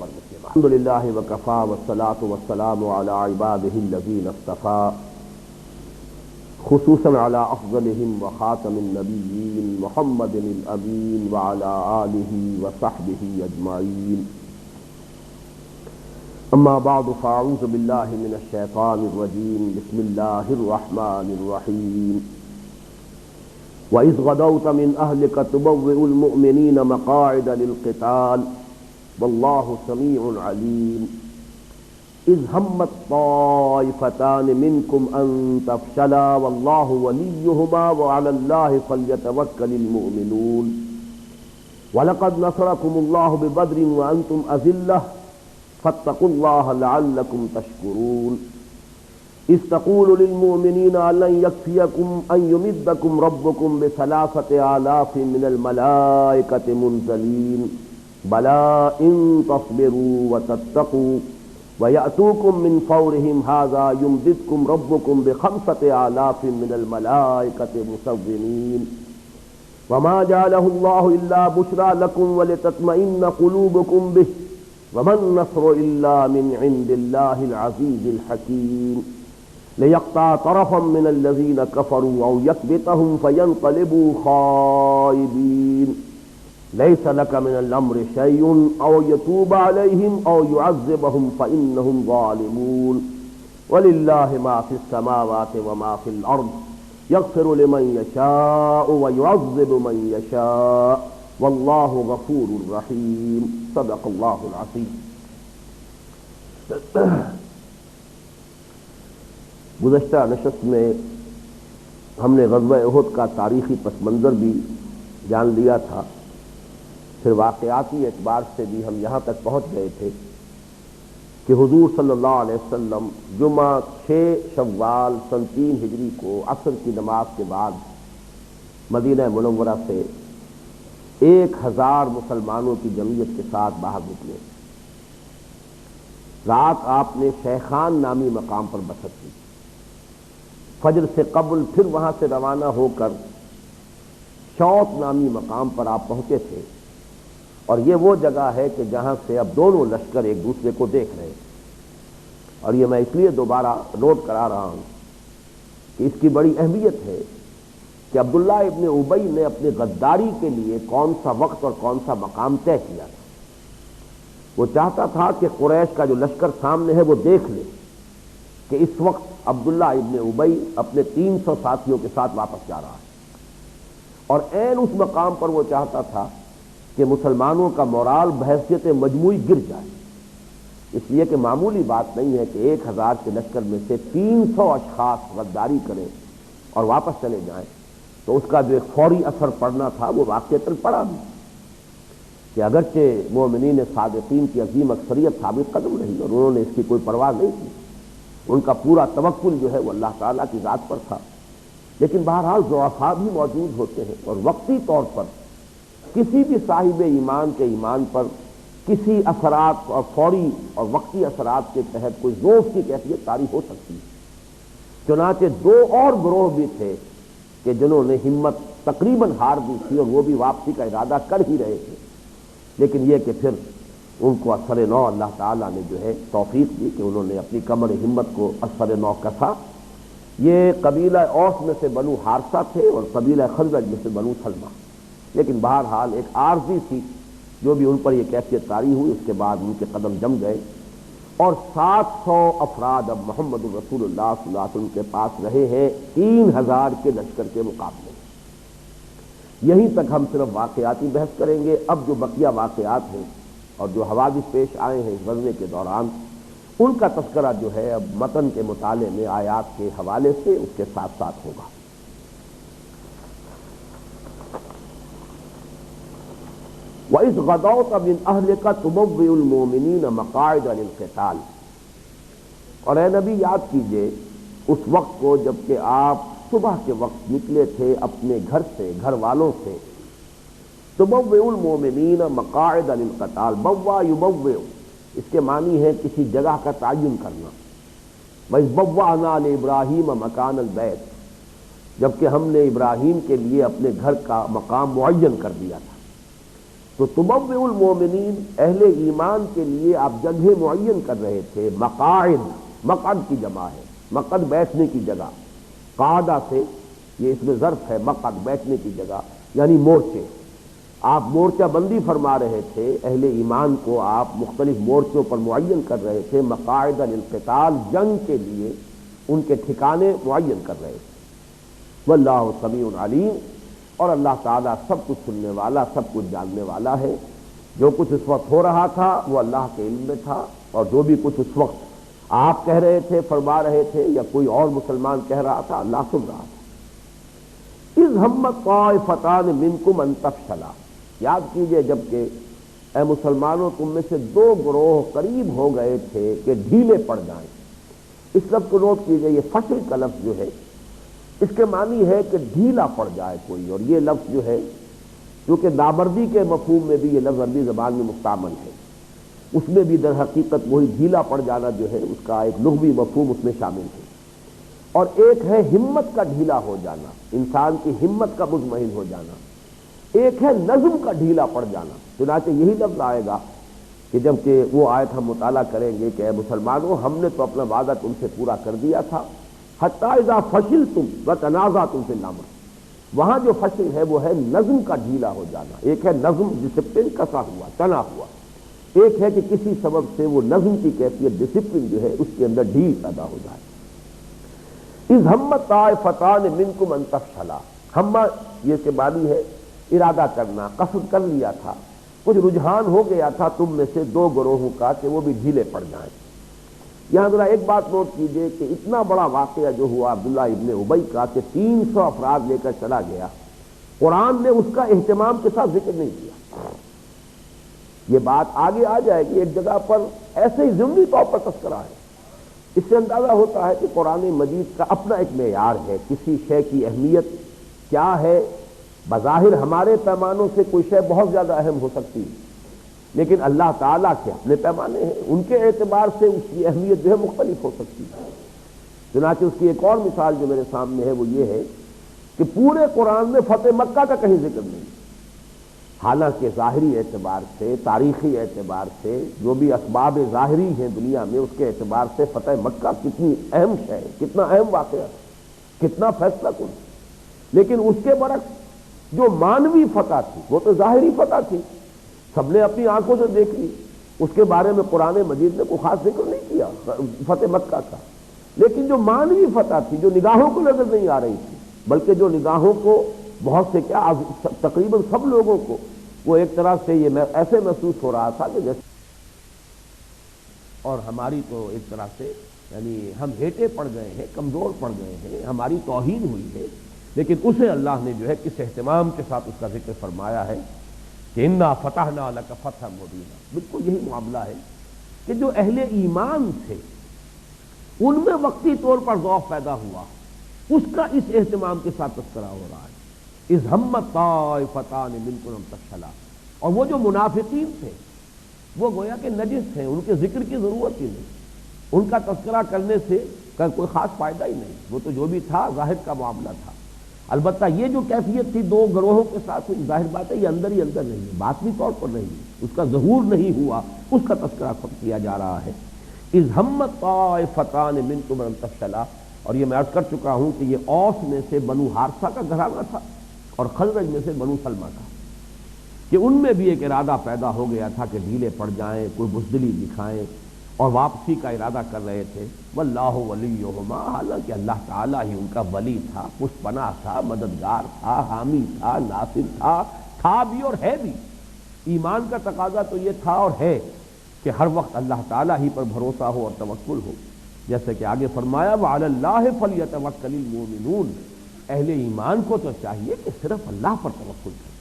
الحمد للہ وکفا والصلاۃ والسلام علی عبادہ الذین اصطفیٰ خصوصاً علی افضلہم وخاتم النبیین محمد الامین وعلی آلہ وصحبہ اجمعین اما بعد فاعوذ باللہ من الشیطان الرجیم بسم اللہ الرحمن الرحیم وَإِذْ غَدَوْتَ مِنْ أَهْلِكَ تُبَوِّئُ الْمُؤْمِنِينَ مَقَاعِدَ لِلْقِتَالِ واللہ سمیع علیم اذ ہمت طائفتان منکم ان تفشلا واللہ ولیہما وعلی اللہ فلیتوکل المؤمنون ولقد نصرکم اللہ ببدر وانتم اذلہ فاتقوا اللہ لعلکم تشکرون اذ تقول للمؤمنین لن یکفیکم ان یمدکم ربکم بثلاثۃ آلاف من الملائکۃ منزلین بلا ان تصبروا وتتقوا ويأتوكم من فورهم هذا يمددكم ربكم بخمسة آلاف من الملائكة مسومين وما جعله الله إلا بشرى لكم ولتطمئن قلوبكم به وما النصر إلا من عند الله العزيز الحكيم ليقطع طرفا من الذين كفروا أو يكبتهم فينقلبوا خائبين ليس لك من الأمر شيء أو يتوب عليهم أو يعذبهم فإنهم ظالمون ولله ما في السماوات وما في الأرض يغفر لمن يشاء ويعذب من يشاء والله غفور رحيم صدق الله العظيم. گزشتہ نشست میں ہم نے غزوہ احد کا تاریخی پس منظر بھی جان لیا تھا، پھر واقعاتی اعتبار سے بھی ہم یہاں تک پہنچ گئے تھے کہ حضور صلی اللہ علیہ وسلم جمعہ 6 شوال سن 3 ہجری کو عصر کی نماز کے بعد مدینہ منورہ سے 1000 مسلمانوں کی جمعیت کے ساتھ باہر نکلے. رات آپ نے شیخان نامی مقام پر بسر کی. فجر سے قبل پھر وہاں سے روانہ ہو کر شوط نامی مقام پر آپ پہنچے تھے، اور یہ وہ جگہ ہے کہ جہاں سے اب دونوں لشکر ایک دوسرے کو دیکھ رہے ہیں. اور یہ میں اس لیے دوبارہ نوٹ کرا رہا ہوں کہ اس کی بڑی اہمیت ہے کہ عبداللہ ابن ابی نے اپنے غداری کے لیے کون سا وقت اور کون سا مقام طے کیا تھا. وہ چاہتا تھا کہ قریش کا جو لشکر سامنے ہے وہ دیکھ لے کہ اس وقت عبداللہ ابن ابی اپنے 300 ساتھیوں کے ساتھ واپس جا رہا ہے، اور عین اس مقام پر وہ چاہتا تھا کہ مسلمانوں کا مورال بحیثیت مجموعی گر جائے، اس لیے کہ معمولی بات نہیں ہے کہ 1000 کے لشکر میں سے 300 اشخاص غداری کریں اور واپس چلے جائیں، تو اس کا جو ایک فوری اثر پڑنا تھا وہ واقعتاً پڑا بھی کہ اگرچہ مومنین صادقین کی عظیم اکثریت ثابت قدم رہی اور انہوں نے اس کی کوئی پرواہ نہیں کی، ان کا پورا توکل جو ہے وہ اللہ تعالیٰ کی ذات پر تھا، لیکن بہرحال ضعفاء بھی موجود ہوتے ہیں، اور وقتی طور پر کسی بھی صاحب ایمان کے ایمان پر کسی اثرات اور فوری اور وقتی اثرات کے تحت کوئی ضعف کی کیفیت طاری ہو سکتی ہے. چنانچہ 2 اور گروہ بھی تھے کہ جنہوں نے ہمت تقریباً ہار دی تھی اور وہ بھی واپسی کا ارادہ کر ہی رہے تھے، لیکن یہ کہ پھر ان کو اثر نو اللہ تعالیٰ نے جو ہے توفیق دی کہ انہوں نے اپنی کمر ہمت کو اثر نو کسا. یہ قبیلہ اوس میں سے بنو حارثہ تھے اور قبیلہ خزرج میں سے بنو سلمہ، لیکن بہرحال ایک عارضی تھی جو بھی ان پر یہ کیفیت طاری ہوئی، اس کے بعد ان کے قدم جم گئے، اور 700 افراد اب محمد رسول اللہ صلی اللہ علیہ وسلم کے پاس رہے ہیں 3000 کے لشکر کے مقابلے. یہیں تک ہم صرف واقعاتی بحث کریں گے. اب جو بقیہ واقعات ہیں اور جو حوادث پیش آئے ہیں اس غزوے کے دوران، ان کا تذکرہ جو ہے اب متن کے مطالعے میں آیات کے حوالے سے اس کے ساتھ ساتھ ہوگا. وَإِذْ غَدَوْتَ مِنْ أَهْلِكَ تُبَوِّئُ الْمُؤْمِنِينَ مَقَاعِدَ لِلْقِتَالِ. اور اے نبی یاد کیجئے اس وقت کو جب کہ آپ صبح کے وقت نکلے تھے اپنے گھر سے، گھر والوں سے. تُبَوِّئُ الْمُؤْمِنِينَ مَقَاعِدَ لِلْقِتَالِ. بَوَّا يُبَوِّئُ اس کے معنی ہے کسی جگہ کا تعین کرنا. وَإِذْ بَوَّأْنَا لِإِبْرَاهِيمَ مَكَانَ الْبَيْتِ، جبکہ ہم نے ابراہیم کے لیے اپنے گھر کا مقام معین کر دیا تھا. تو تبوئ المومنین اہل ایمان کے لیے آپ جگہیں معین کر رہے تھے، مقاعد، مقعد کی جمع ہے، مقعد بیٹھنے کی جگہ، قعدہ سے یہ اس میں ظرف ہے، مقعد بیٹھنے کی جگہ یعنی مورچے، آپ مورچہ بندی فرما رہے تھے، اہل ایمان کو آپ مختلف مورچوں پر معین کر رہے تھے، مقاعد للقتال، جنگ کے لیے ان کے ٹھکانے معین کر رہے تھے۔ واللہ سمیع علیم، اور اللہ تعالیٰ سب کچھ سننے والا، سب کچھ جاننے والا ہے۔ جو کچھ اس وقت ہو رہا تھا وہ اللہ کے علم میں تھا، اور جو بھی کچھ اس وقت آپ کہہ رہے تھے، فرما رہے تھے، یا کوئی اور مسلمان کہہ رہا تھا، اللہ سن رہا تھا۔ اذ ہمت طائفتان منکم ان تفشلا، یاد کیجئے جبکہ اے مسلمانوں تم میں سے دو گروہ قریب ہو گئے تھے کہ ڈھیلے پڑ جائیں۔ اس لفظ کو نوٹ کیجئے، یہ فشل کا لفظ جو ہے اس کے معنی ہے کہ ڈھیلا پڑ جائے کوئی، اور یہ لفظ جو ہے کیونکہ نامردی کے مفہوم میں بھی یہ لفظ عربی زبان میں مستعمل ہے، اس میں بھی در حقیقت وہی ڈھیلا پڑ جانا جو ہے اس کا ایک لغوی مفہوم اس میں شامل ہے۔ اور ایک ہے ہمت کا ڈھیلا ہو جانا، انسان کی ہمت کا مطمئن ہو جانا، ایک ہے نظم کا ڈھیلا پڑ جانا۔ چنانچہ یہی لفظ آئے گا کہ جب کہ وہ آیت ہم مطالعہ کریں گے کہ اے مسلمانوں ہم نے تو اپنا وعدہ تم سے پورا کر دیا تھا، حتی اذا فشلتم وتنازعتم فی الامر، وہاں جو فشل ہے وہ ہے نظم کا ڈھیلا ہو جانا۔ ایک ہے نظم ڈسپلن کسا ہوا، تنا ہوا، ایک ہے کہ کسی سبب سے وہ نظم کی کیفیت ڈسپلن جو ہے اس کے اندر ڈھیل پیدا ہو جائے۔ اذ ہمت طائفتان منکم ان تفشلا، ہمہ یہ کے معنی ہے ارادہ کرنا، قصد کر لیا تھا، کچھ رجحان ہو گیا تھا تم میں سے دو گروہوں کا کہ وہ بھی ڈھیلے پڑ جائیں۔ یہاں ذرا ایک بات نوٹ کیجئے کہ اتنا بڑا واقعہ جو ہوا عبداللہ ابن ابی کا کہ 300 افراد لے کر چلا گیا، قرآن نے اس کا اہتمام کے ساتھ ذکر نہیں کیا۔ یہ بات آگے آ جائے گی، ایک جگہ پر ایسے ہی ضمنی طور پر تذکرہ ہے۔ اس سے اندازہ ہوتا ہے کہ قرآن مجید کا اپنا ایک معیار ہے، کسی شے کی اہمیت کیا ہے۔ بظاہر ہمارے پیمانوں سے کوئی شے بہت زیادہ اہم ہو سکتی ہے، لیکن اللہ تعالیٰ کے اپنے پیمانے ہیں، ان کے اعتبار سے اس کی اہمیت جو ہے مختلف ہو سکتی ہے۔ چنانچہ اس کی ایک اور مثال جو میرے سامنے ہے وہ یہ ہے کہ پورے قرآن میں فتح مکہ کا کہیں ذکر نہیں، حالانکہ ظاہری اعتبار سے، تاریخی اعتبار سے، جو بھی اسباب ظاہری ہیں دنیا میں، اس کے اعتبار سے فتح مکہ کتنی اہم ہے، کتنا اہم واقعہ، کتنا فیصلہ کن۔ لیکن اس کے برعکس جو مانوی فتح تھی وہ تو ظاہری فتح تھی، سب نے اپنی آنکھوں سے دیکھ لی، اس کے بارے میں قرآن مجید نے کوئی خاص ذکر نہیں کیا فتح مکہ کا۔ لیکن جو مانوی فتح تھی، جو نگاہوں کو نظر نہیں آ رہی تھی، بلکہ جو نگاہوں کو بہت سے کیا تقریباً سب لوگوں کو وہ ایک طرح سے یہ ایسے محسوس ہو رہا تھا کہ جیسے، اور ہماری تو ایک طرح سے یعنی ہم ہیٹے پڑ گئے ہیں، کمزور پڑ گئے ہیں، ہماری توہین ہوئی ہے، لیکن اسے اللہ نے جو ہے کس اہتمام کے ساتھ اس کا ذکر فرمایا ہے کہ انا فتحنا لک فتحا مبینا۔ بالکل یہی معاملہ ہے کہ جو اہل ایمان تھے ان میں وقتی طور پر ضعف پیدا ہوا، اس کا اس اہتمام کے ساتھ تذکرہ ہو رہا ہے۔ اذ ہمت طائفتان منکم ان تفشلا، اور وہ جو منافقین تھے وہ گویا کہ نجس ہیں، ان کے ذکر کی ضرورت ہی نہیں، ان کا تذکرہ کرنے سے کا کوئی خاص فائدہ ہی نہیں، وہ تو جو بھی تھا ظاہر کا معاملہ تھا۔ البتہ یہ جو کیفیت تھی دو گروہوں کے ساتھ ہوئی، ظاہر بات ہے یہ اندر ہی اندر نہیں ہے، باطنی طور پر نہیں ہے، اس کا ظہور نہیں ہوا، اس کا تذکرہ کیا جا رہا ہے۔ اذ ہمت طائفتان منکم ان تفشلا، اور یہ میں عرض کر چکا ہوں کہ یہ اوس میں سے بنو حارثہ کا گھرانہ تھا اور خزرج میں سے بنو سلمہ کا، کہ ان میں بھی ایک ارادہ پیدا ہو گیا تھا کہ ڈھیلے پڑ جائیں، کوئی بزدلی دکھائیں اور واپسی کا ارادہ کر رہے تھے۔ واللہ ولیہما، حالانکہ اللہ تعالیٰ ہی ان کا ولی تھا، پشت پناہ تھا، مددگار تھا، حامی تھا، ناصر تھا بھی اور ہے بھی۔ ایمان کا تقاضا تو یہ تھا اور ہے کہ ہر وقت اللہ تعالیٰ ہی پر بھروسہ ہو اور توکل ہو، جیسے کہ آگے فرمایا وعلی اللہ فلیتوکل المؤمنون، اہل ایمان کو تو چاہیے کہ صرف اللہ پر توکل کرے،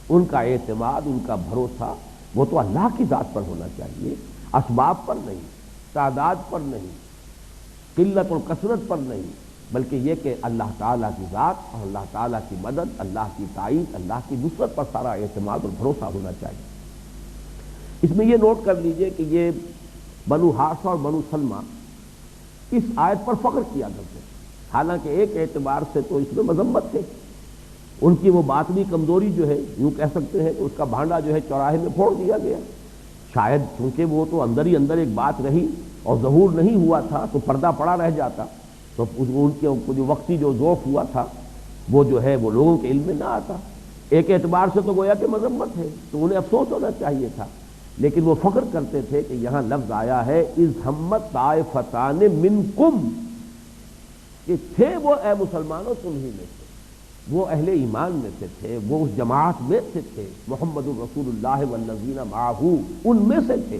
ان کا اعتماد، ان کا بھروسہ وہ تو اللہ کی ذات پر ہونا چاہیے، اسباب پر نہیں، تعداد پر نہیں، قلت اور کثرت پر نہیں، بلکہ یہ کہ اللہ تعالیٰ کی ذات اور اللہ تعالیٰ کی مدد، اللہ کی تائید، اللہ کی نصرت پر سارا اعتماد اور بھروسہ ہونا چاہیے۔ اس میں یہ نوٹ کر لیجئے کہ یہ بنو حارثہ اور بنو سلمہ اس آیت پر فخر کیا کرتے، حالانکہ ایک اعتبار سے تو اس میں مذمت ہے، ان کی وہ باطنی کمزوری جو ہے، یوں کہہ سکتے ہیں کہ اس کا بھانڈا جو ہے چوراہے میں پھوڑ دیا گیا، شاید چونکہ وہ تو اندر ہی اندر ایک بات رہی اور ظہور نہیں ہوا تھا تو پردہ پڑا رہ جاتا، تو ان کے جو وقتی جو ذوف ہوا تھا وہ جو ہے وہ لوگوں کے علم میں نہ آتا۔ ایک اعتبار سے تو گویا کہ مذمت ہے، تو انہیں افسوس ہونا چاہیے تھا، لیکن وہ فخر کرتے تھے کہ یہاں لفظ آیا ہے اذ ہمت طائفتان منکم، کہ تھے وہ اے مسلمانوں تمہیں میں سے، وہ اہل ایمان میں سے تھے، وہ اس جماعت میں سے تھے، محمد الرسول اللہ والذین معہ ان میں سے تھے۔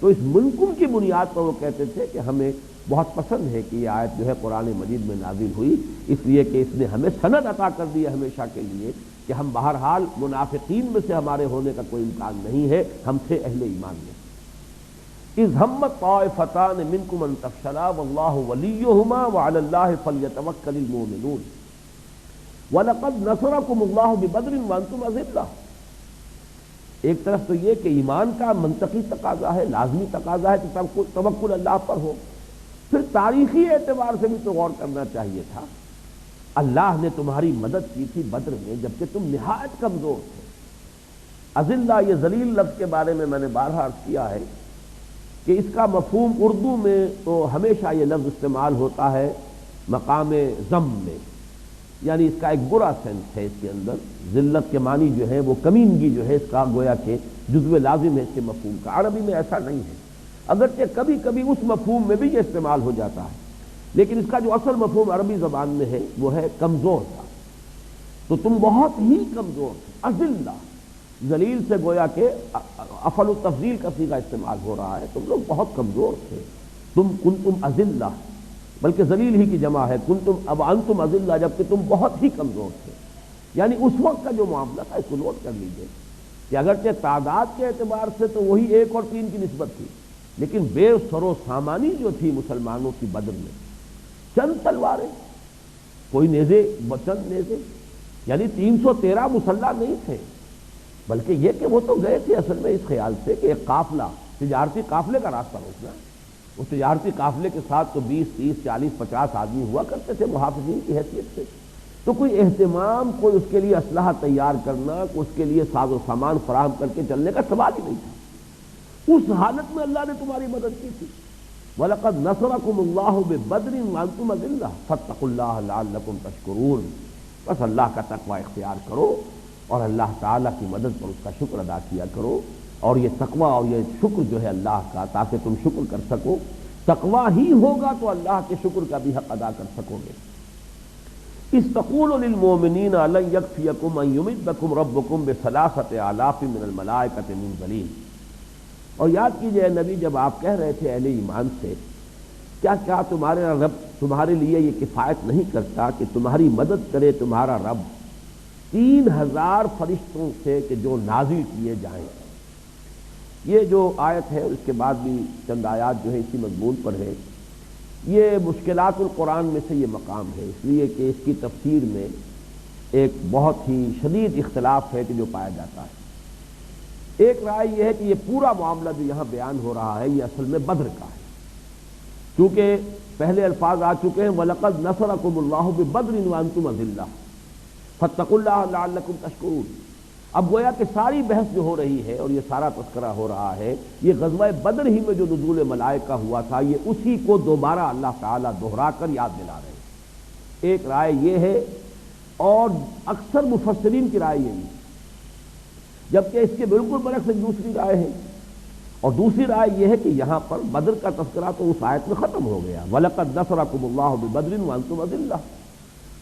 تو اس منکم کی بنیاد پر وہ کہتے تھے کہ ہمیں بہت پسند ہے کہ یہ آیت جو ہے قرآن مجید میں نازل ہوئی، اس لیے کہ اس نے ہمیں سند عطا کر دی ہے ہمیشہ کے لیے کہ ہم بہرحال منافقین میں سے ہمارے ہونے کا کوئی امکان نہیں ہے، ہم تھے اہل ایمان میں۔ اذ ہمت طائفتان منکم ان تفشلا واللہ ولیہما وعلی اللہ فلیتوکل المؤمنون وَلَقَدْ نَصَرَكُمُ اللَّهُ بِبَدْرٍ وَأَنْتُمْ أَذِلَّةٌ۔ ایک طرف تو یہ کہ ایمان کا منطقی تقاضا ہے، لازمی تقاضا ہے کہ توکل اللہ پر ہو، پھر تاریخی اعتبار سے بھی تو غور کرنا چاہیے تھا، اللہ نے تمہاری مدد کی تھی بدر میں جبکہ تم نہایت کمزور تھے۔ اذلہ، یہ ذلیل لفظ کے بارے میں نے بارہا عرض کیا ہے کہ اس کا مفہوم اردو میں تو ہمیشہ یہ لفظ استعمال ہوتا ہے مقام ذم میں، یعنی اس کا ایک برا سینس ہے، اس کے اندر ذلت کے معنی جو ہے وہ کمینگی جو ہے اس کا گویا کہ جزو لازم ہے اس کے مفہوم کا۔ عربی میں ایسا نہیں ہے، اگرچہ کبھی کبھی اس مفہوم میں بھی یہ استعمال ہو جاتا ہے، لیکن اس کا جو اصل مفہوم عربی زبان میں ہے وہ ہے کمزور کا، تو تم بہت ہی کمزور تھے۔ اذلہ، ذلیل سے گویا کہ افعل التفضیل کا صیغہ استعمال ہو رہا ہے، تم لوگ بہت کمزور تھے، تم کنتم اذلہ، بلکہ ذلیل ہی کی جمع ہے، کنتم اب انتم اذلہ، جبکہ تم بہت ہی کمزور تھے۔ یعنی اس وقت کا جو معاملہ تھا اس کو نوٹ کر لیجئے کہ اگرچہ تعداد کے اعتبار سے تو وہی 1 اور 3 کی نسبت تھی، لیکن بے سر و سامانی جو تھی مسلمانوں کی بدر میں، چند تلواریں، کوئی نیزے، چند نیزے، یعنی 313 مسلح نہیں تھے، بلکہ یہ کہ وہ تو گئے تھے اصل میں اس خیال سے کہ ایک قافلہ، تجارتی قافلے کا راستہ روکنا، اس تجارتی قافلے کے ساتھ تو 20 30 40 50 آدمی ہوا کرتے تھے محافظین کی حیثیت سے، تو کوئی اہتمام، کوئی اس کے لیے اسلحہ تیار کرنا، اس کے لیے ساز و سامان فراہم کر کے چلنے کا سوال ہی نہیں تھا۔ اس حالت میں اللہ نے تمہاری مدد کی تھی۔ وَلَقَدْ نَصَرَكُمُ اللَّهُ بِبَدْرٍ وَأَنْتُمْ أَذِلَّةٌ فَاتَّقُوا اللَّهَ لَعَلَّكُمْ تَشْكُرُونَ، بس اللہ کا تقوی اختیار کرو اور اللہ تعالیٰ کی مدد پر اس کا شکر ادا کیا کرو، اور یہ تقوی اور یہ شکر جو ہے اللہ کا، تاکہ تم شکر کر سکو، تقوی ہی ہوگا تو اللہ کے شکر کا بھی حق ادا کر سکو گے۔ اِسْتَقُولُ لِلْمُؤْمِنِينَ أَلَنْ يَكْفِيَكُمْ أَنْ يُمِدَّكُمْ رَبُّكُمْ بِثَلَاثَةِ آلَافٍ مِّنَ الْمَلَائِكَةِ مُنزَلِينَ۔ اور یاد کیجئے نبی، جب آپ کہہ رہے تھے اہل ایمان سے، کیا تمہارے رب تمہارے لیے یہ کفایت نہیں کرتا کہ تمہاری مدد کرے تمہارا رب 3000 فرشتوں سے کہ جو نازل کیے جائیں۔ یہ جو آیت ہے اس کے بعد بھی چند آیات جو ہے اسی مضمون پر ہے۔ یہ مشکلات القرآن میں سے یہ مقام ہے، اس لیے کہ اس کی تفسیر میں ایک بہت ہی شدید اختلاف ہے کہ جو پایا جاتا ہے۔ ایک رائے یہ ہے کہ یہ پورا معاملہ جو یہاں بیان ہو رہا ہے یہ اصل میں بدر کا ہے، کیونکہ پہلے الفاظ آ چکے ہیں وَلَقَدْ نَصَرَكُمُ اللَّهُ بِبَدْرٍ وَأَنْتُمْ أَذِلَّةٌ فَاتَّقُوا اللَّهَ لَعَلَّكُمْ تَشْكُرُونَ۔ اب گویا کہ ساری بحث جو ہو رہی ہے اور یہ سارا تذکرہ ہو رہا ہے، یہ غزوہ بدر ہی میں جو نزول ملائکہ ہوا تھا، یہ اسی کو دوبارہ اللہ تعالیٰ دوہرا کر یاد دلا رہے ہیں۔ ایک رائے یہ ہے، اور اکثر مفسرین کی رائے یہی ہے، جبکہ اس کے بالکل برعکس ایک دوسری رائے ہے، اور دوسری رائے یہ ہے کہ یہاں پر بدر کا تذکرہ تو اس آیت میں ختم ہو گیا، وَلَقَدْ نَصَرَكُمُ اللَّهُ بِبَدْرٍ وَأَنْتُمْ أَذِلَّةٌ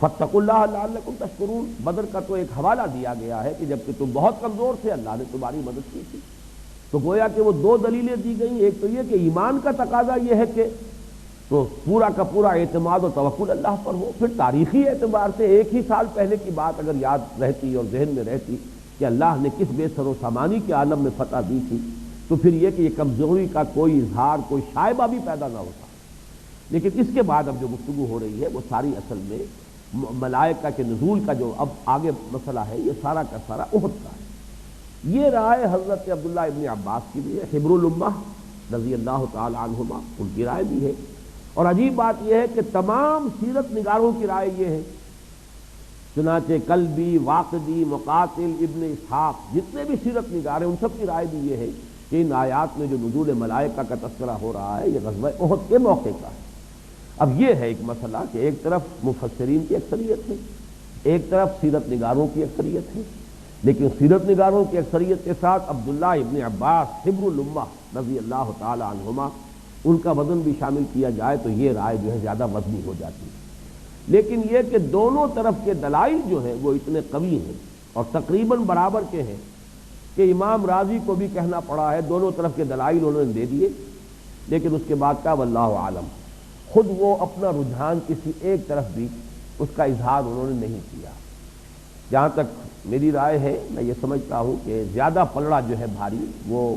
فَاتَّقُوا اللَّهَ لَعَلَّكُمْ تَشْكُرُونَ۔ بدر کا تو ایک حوالہ دیا گیا ہے کہ جبکہ تم بہت کمزور تھے اللہ نے تمہاری مدد کی تھی، تو گویا کہ وہ 2 دلیلیں دی گئیں، ایک تو یہ کہ ایمان کا تقاضا یہ ہے کہ تو پورا کا پورا اعتماد و توکل اللہ پر ہو، پھر تاریخی اعتبار سے 1 ہی سال پہلے کی بات اگر یاد رہتی اور ذہن میں رہتی کہ اللہ نے کس بے سر و سامانی کے عالم میں فتح دی تھی، تو پھر یہ کہ یہ کمزوری کا کوئی اظہار، کوئی شائبہ بھی پیدا نہ ہوتا۔ لیکن اس کے بعد اب جو گفتگو ہو رہی ہے وہ ساری اصل میں ملائکہ کے نزول کا جو اب آگے مسئلہ ہے، یہ سارا کا سارا احد کا ہے۔ یہ رائے حضرت عبداللہ ابن عباس کی بھی ہے، حبر الامہ رضی اللہ تعالی عنہما، ان کی رائے بھی ہے۔ اور عجیب بات یہ ہے کہ تمام سیرت نگاروں کی رائے یہ ہے چنانچہ کلبی، واقدی، مقاتل، ابن اسحاق، جتنے بھی سیرت نگار ہیں ان سب کی رائے بھی یہ ہے کہ ان آیات میں جو نزول ملائکہ کا تذکرہ ہو رہا ہے یہ غزوہ احد کے موقع کا ہے۔ اب یہ ہے ایک مسئلہ کہ ایک طرف مفسرین کی اکثریت ہے، ایک طرف سیرت نگاروں کی اکثریت ہے، لیکن سیرت نگاروں کی اکثریت کے ساتھ عبداللہ ابن عباس حبر الامہ رضی اللہ تعالی عنہما، ان کا وزن بھی شامل کیا جائے تو یہ رائے جو ہے زیادہ وزنی ہو جاتی ہے۔ لیکن یہ کہ دونوں طرف کے دلائل جو ہیں وہ اتنے قوی ہیں اور تقریباً برابر کے ہیں کہ امام راضی کو بھی کہنا پڑا ہے، دونوں طرف کے دلائل انہوں نے دے دیے، لیکن اس کے بعد کا واللہ عالم، خود وہ اپنا رجحان کسی ایک طرف بھی اس کا اظہار انہوں نے نہیں کیا۔ جہاں تک میری رائے ہے، میں یہ سمجھتا ہوں کہ زیادہ پلڑا جو ہے بھاری وہ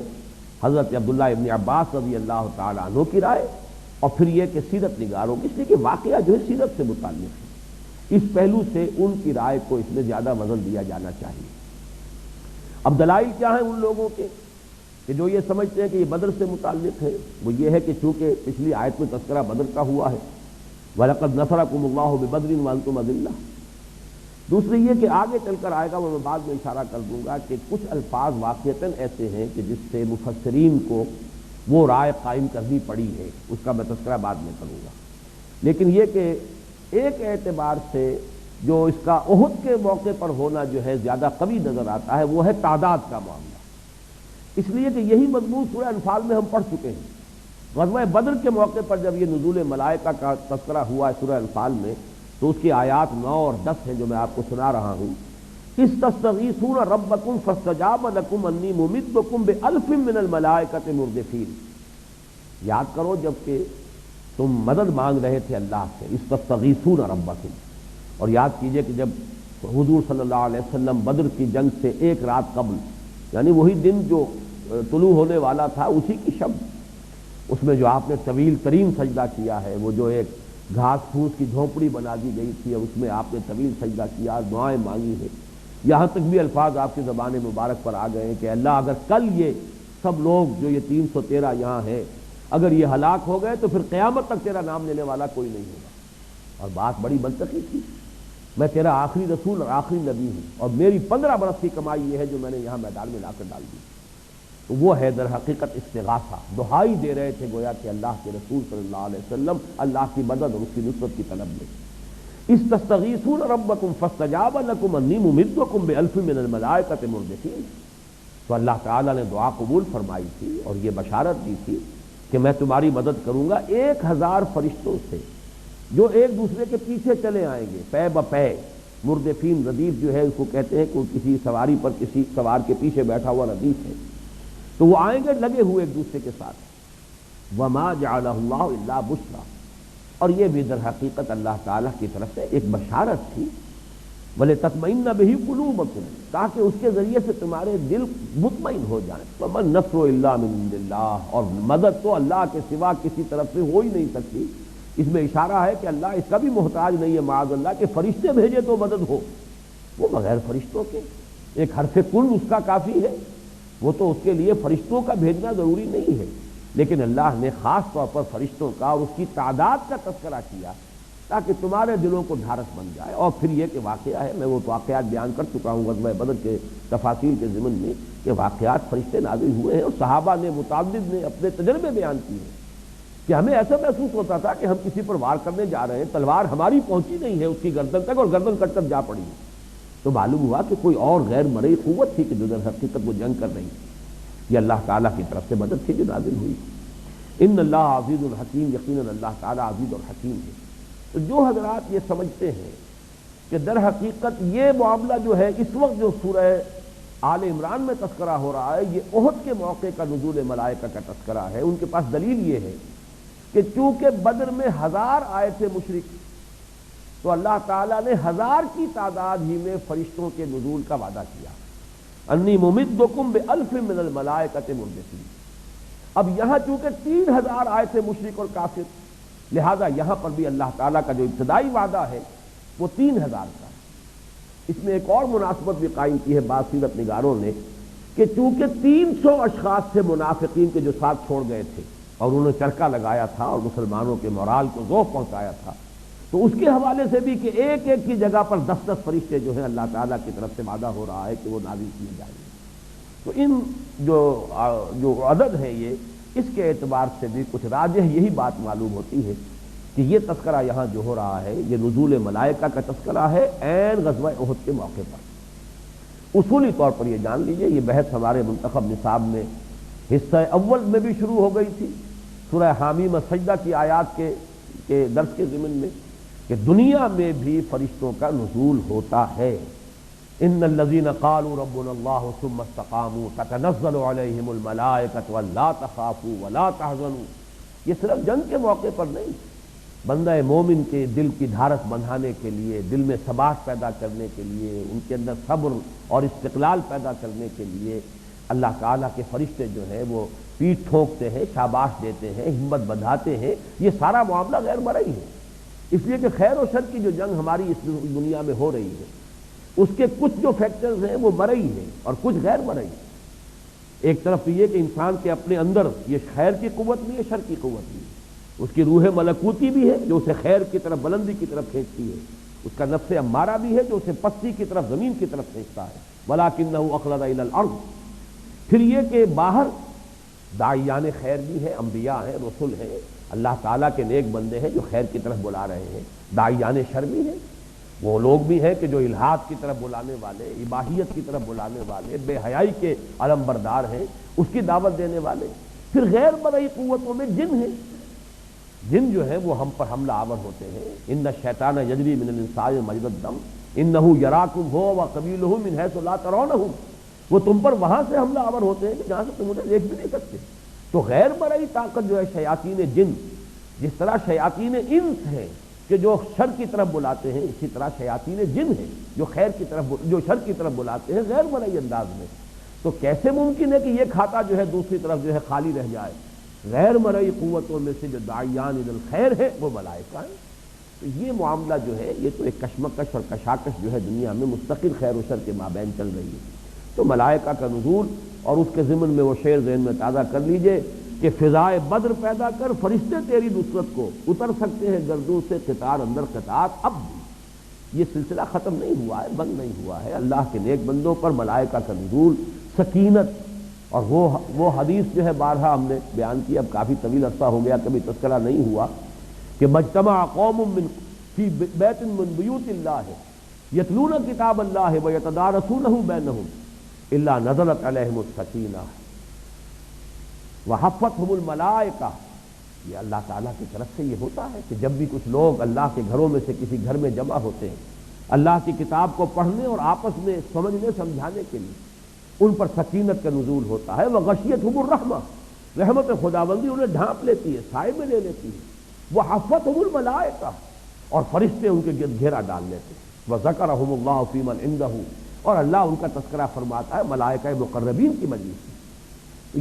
حضرت عبداللہ ابن عباس رضی اللہ تعالی عنہ کی رائے، اور پھر یہ کہ سیرت نگاروں کی، اس لیے کہ واقعہ جو ہے سیرت سے متعلق ہے، اس پہلو سے ان کی رائے کو اس میں زیادہ وزن دیا جانا چاہیے۔ اب دلائل کیا ہیں ان لوگوں کے کہ جو یہ سمجھتے ہیں کہ یہ بدر سے متعلق ہے؟ وہ یہ ہے کہ چونکہ پچھلی آیت میں تذکرہ بدر کا ہوا ہے، وَلَقَدْ نَصَرَكُمُ اللَّهُ بِبَدْرٍ وَأَنْتُمْ أَذِلَّةٌ۔ دوسری یہ کہ آگے چل کر آئے گا، وہ میں بعد میں اشارہ کر دوں گا کہ کچھ الفاظ واقعتاً ایسے ہیں کہ جس سے مفسرین کو وہ رائے قائم کرنی پڑی ہے، اس کا میں تذکرہ بعد میں کروں گا۔ لیکن یہ کہ ایک اعتبار سے جو اس کا احد کے موقع پر ہونا جو ہے زیادہ قوی نظر آتا ہے وہ ہے تعداد کا معاملہ، اس لیے کہ یہی مضمون سورہ انفال میں ہم پڑھ چکے ہیں۔ غزوہ بدر کے موقع پر جب یہ نزول ملائکہ کا تذکرہ ہوا ہے سورہ انفال میں، تو اس کی آیات 9 اور 10 ہیں جو میں آپ کو سنا رہا ہوں۔ استستغیثون ربکم فاستجاب لکم انی ممدکم بألف من الملائکۃ مردفین۔ یاد کرو جب کہ تم مدد مانگ رہے تھے اللہ سے، استستغیثون ربکم، اور یاد کیجئے کہ جب حضور صلی اللہ علیہ وسلم بدر کی جنگ سے ایک رات قبل، یعنی وہی دن جو طلوع ہونے والا تھا اسی کی شب، اس میں جو آپ نے طویل ترین سجدہ کیا ہے، وہ جو ایک گھاس پھوس کی جھونپڑی بنا دی گئی تھی، اس میں آپ نے طویل سجدہ کیا، دعائیں مانگی ہیں، یہاں تک بھی الفاظ آپ کی زبان مبارک پر آ گئے ہیں کہ اللہ اگر کل یہ سب لوگ جو یہ 313 یہاں ہیں اگر یہ ہلاک ہو گئے تو پھر قیامت تک تیرا نام لینے والا کوئی نہیں ہوگا۔ اور بات بڑی منطقی تھی، میں تیرا آخری رسول اور آخری نبی ہوں، اور میری 15 برس کی کمائی یہ ہے جو میں نے یہاں میدان میں لا کر ڈال دی۔ تو وہ ہے در حقیقت استغاثہ، دہائی دے رہے تھے گویا کہ اللہ کے رسول صلی اللہ علیہ وسلم اللہ کی مدد اور اس کی نصرت کی طلب میں۔ استستغیثون ربکم فاستجاب لکم انی ممدکم بألف من الملائکۃ مردفین۔ تو اللہ تعالیٰ نے دعا قبول فرمائی تھی اور یہ بشارت دی تھی کہ میں تمہاری مدد کروں گا 1000 فرشتوں سے جو ایک دوسرے کے پیچھے چلے آئیں گے، پے بپے۔ مردفین ردیف جو ہے اس کو کہتے ہیں کہ کسی سواری پر کسی سوار کے پیچھے بیٹھا ہوا ردیف ہے، تو وہ آئیں گے لگے ہوئے ایک دوسرے کے ساتھ۔ وما جعلہ اللہ الا بشرا، اور یہ بھی در حقیقت اللہ تعالیٰ کی طرف سے ایک بشارت تھی، وَلِتَطْمَئِنَّ بِهِ قُلُوبُكُمْ، تاکہ اس کے ذریعے سے تمہارے دل مطمئن ہو جائیں۔ وَمَا النَّصْرُ إِلَّا مِنْ عِنْدِ اللَّهِ، اور مدد تو اللہ کے سوا کسی طرف سے ہو ہی نہیں سکتی۔ اس میں اشارہ ہے کہ اللہ اس کا بھی محتاج نہیں ہے معاذ اللہ کہ فرشتے بھیجے تو مدد ہو، وہ بغیر فرشتوں کے ایک حرف کن اس کا کافی ہے، وہ تو اس کے لیے فرشتوں کا بھیجنا ضروری نہیں ہے، لیکن اللہ نے خاص طور پر فرشتوں کا اور اس کی تعداد کا تذکرہ کیا تاکہ تمہارے دلوں کو ڈھارس بن جائے۔ اور پھر یہ کہ واقعہ ہے، میں وہ واقعات بیان کر چکا ہوں غزوہ بدر کے تفاصیل کے ضمن میں، کہ واقعات فرشتے نازل ہوئے ہیں اور صحابہ نے متعدد نے اپنے تجربے بیان کیے ہیں کہ ہمیں ایسا محسوس ہوتا تھا کہ ہم کسی پر وار کرنے جا رہے ہیں، تلوار ہماری پہنچی نہیں ہے اس کی گردن تک اور گردن کٹ کر جا پڑی ہے، تو معلوم ہوا کہ کوئی اور غیر مرئی قوت تھی کہ جو در حقیقت وہ جنگ کر رہی تھی۔ یہ اللہ تعالیٰ کی طرف سے مدد تھی جو نازل ہوئی۔ ان اللہ عزیز الحکیم، یقیناً اللہ تعالیٰ عزیز اور حکیم ہے۔ تو جو حضرات یہ سمجھتے ہیں کہ در حقیقت یہ معاملہ جو ہے اس وقت جو سورہ آل عمران میں تذکرہ ہو رہا ہے یہ احد کے موقع کا نزول ملائکہ کا تذکرہ ہے، ان کے پاس دلیل یہ ہے کہ چونکہ بدر میں 1000 آئے تھے مشرک، تو اللہ تعالیٰ نے 1000 کی تعداد ہی میں فرشتوں کے نزول کا وعدہ کیا، انی ممدکم بألف من الملائکۃ مردفین۔ اب یہاں چونکہ 3000 آئے تھے مشرک اور کافر، لہذا یہاں پر بھی اللہ تعالیٰ کا جو ابتدائی وعدہ ہے وہ 3000 کا ہے۔ اس میں ایک اور مناسبت بھی قائم کی ہے بعض سیرت نگاروں نے کہ چونکہ 300 اشخاص تھے منافقین کے جو ساتھ چھوڑ گئے تھے اور انہوں نے چرکا لگایا تھا اور مسلمانوں کے مورال کو ذوق پہنچایا تھا، تو اس کے حوالے سے بھی کہ ایک ایک کی جگہ پر 10 فرشتے جو ہیں اللہ تعالیٰ کی طرف سے وعدہ ہو رہا ہے کہ وہ نازل کیے جائیں گے. تو ان جو عدد ہے یہ اس کے اعتبار سے بھی کچھ راجح یہی بات معلوم ہوتی ہے کہ یہ تذکرہ یہاں جو ہو رہا ہے یہ نزول ملائکہ کا تذکرہ ہے عین غزوہ احد کے موقع پر. اصولی طور پر یہ جان لیجئے یہ بحث ہمارے منتخب نصاب میں حصہ اول میں بھی شروع ہو گئی تھی سورہ حامیم سجدہ کی آیات کے درس کے ضمن میں کہ دنیا میں بھی فرشتوں کا نزول ہوتا ہے. ان الذين قالوا ربنا الله ثم استقاموا تتنزل عليهم الملائكة الا تخافوا ولا تحزنوا. یہ صرف جنگ کے موقع پر نہیں، بندہ مومن کے دل کی دھارس بندھانے کے لیے، دل میں ثبات پیدا کرنے کے لیے، ان کے اندر صبر اور استقلال پیدا کرنے کے لیے اللہ تعالیٰ کے فرشتے جو ہیں وہ پیٹھ ٹھونکتے ہیں، شاباش دیتے ہیں، ہمت بندھاتے ہیں. یہ سارا معاملہ غیر مرئی ہے، اس لیے کہ خیر و شر کی جو جنگ ہماری اس دنیا میں ہو رہی ہے اس کے کچھ جو فیکٹرز ہیں وہ مرئی ہیں اور کچھ غیر مرئی. ایک طرف یہ کہ انسان کے اپنے اندر یہ خیر کی قوت بھی ہے، شر کی قوت بھی ہے. اس کی روح ملکوتی بھی ہے جو اسے خیر کی طرف، بلندی کی طرف کھینچتی ہے. اس کا نفس امارہ بھی ہے جو اسے پستی کی طرف، زمین کی طرف کھینچتا ہے. وَلَٰكِنَّهُ أَخْلَدَ إِلَى الْأَرْضِ. پھر یہ کہ باہر داعیان خیر بھی ہیں، انبیاء ہیں، رسول ہیں، اللہ تعالیٰ کے نیک بندے ہیں جو خیر کی طرف بلا رہے ہیں. داعیان شر بھی ہیں، وہ لوگ بھی ہیں کہ جو الحاد کی طرف بلانے والے، اباحیت کی طرف بلانے والے، بے حیائی کے علم بردار ہیں، اس کی دعوت دینے والے. پھر غیر مرئی قوتوں میں جن ہیں، جن جو ہیں وہ ہم پر حملہ آور ہوتے ہیں. ان الشیطان یجری من الانسان مجرى الدم انه یراکم هو وقبیلہ من حیث لا ترونهم. وہ تم پر وہاں سے حملہ آور ہوتے ہیں کہ جہاں سے تم انہیں دیکھ بھی نہیں سکتے. تو غیر مرئی طاقت جو ہے شیاطین جن، جس طرح شیاطین انس ہیں کہ جو شر کی طرف بلاتے ہیں، اسی طرح شیاطین جن ہیں جو خیر کی طرف، جو شر کی طرف بلاتے ہیں غیر مرئی انداز میں. تو کیسے ممکن ہے کہ یہ کھاتا جو ہے دوسری طرف جو ہے خالی رہ جائے؟ غیر مرئی قوتوں میں سے جو داعیان الخیر ہے وہ ملائکہ ہیں. تو یہ معاملہ جو ہے یہ تو ایک کشمکش اور کشاکش جو ہے دنیا میں مستقل خیر و شر کے مابین چل رہی ہے. تو ملائکہ کا نزول اور اس کے ضمن میں وہ شعر ذہن میں تازہ کر لیجئے کہ فضائے بدر پیدا کر فرشتے تیری نصرت کو، اتر سکتے ہیں گردوں سے قطار اندر قطار. اب بھی یہ سلسلہ ختم نہیں ہوا ہے، بند نہیں ہوا ہے. اللہ کے نیک بندوں پر ملائکہ کا نزول، سکینت، اور وہ حدیث جو ہے بارہا ہم نے بیان کی، اب کافی طویل عرصہ ہو گیا کبھی تذکرہ نہیں ہوا کہ مجتمع قوم من فی بیت من بیوت اللہ یتلون کتاب اللہ ویتدارسونہ بینہم الا نزلت علیہم السکینہ وحفتہم الملائکہ. یہ اللہ تعالیٰ کی طرف سے یہ ہوتا ہے کہ جب بھی کچھ لوگ اللہ کے گھروں میں سے کسی گھر میں جمع ہوتے ہیں اللہ کی کتاب کو پڑھنے اور آپس میں سمجھنے سمجھانے کے لیے، ان پر سکینت کا نزول ہوتا ہے. وغشیتہم الرحمہ، رحمت خداوندی انہیں ڈھانپ لیتی ہے، سائے میں لے لیتی ہے. وحفتہم الملائکہ، اور فرشتے ان کے گرد گھیرا ڈال لیتے ہیں. وذکرہم اللہ فی من عندہ، اور اللہ ان کا تذکرہ فرماتا ہے ملائکہ مقربین کی مجلس میں.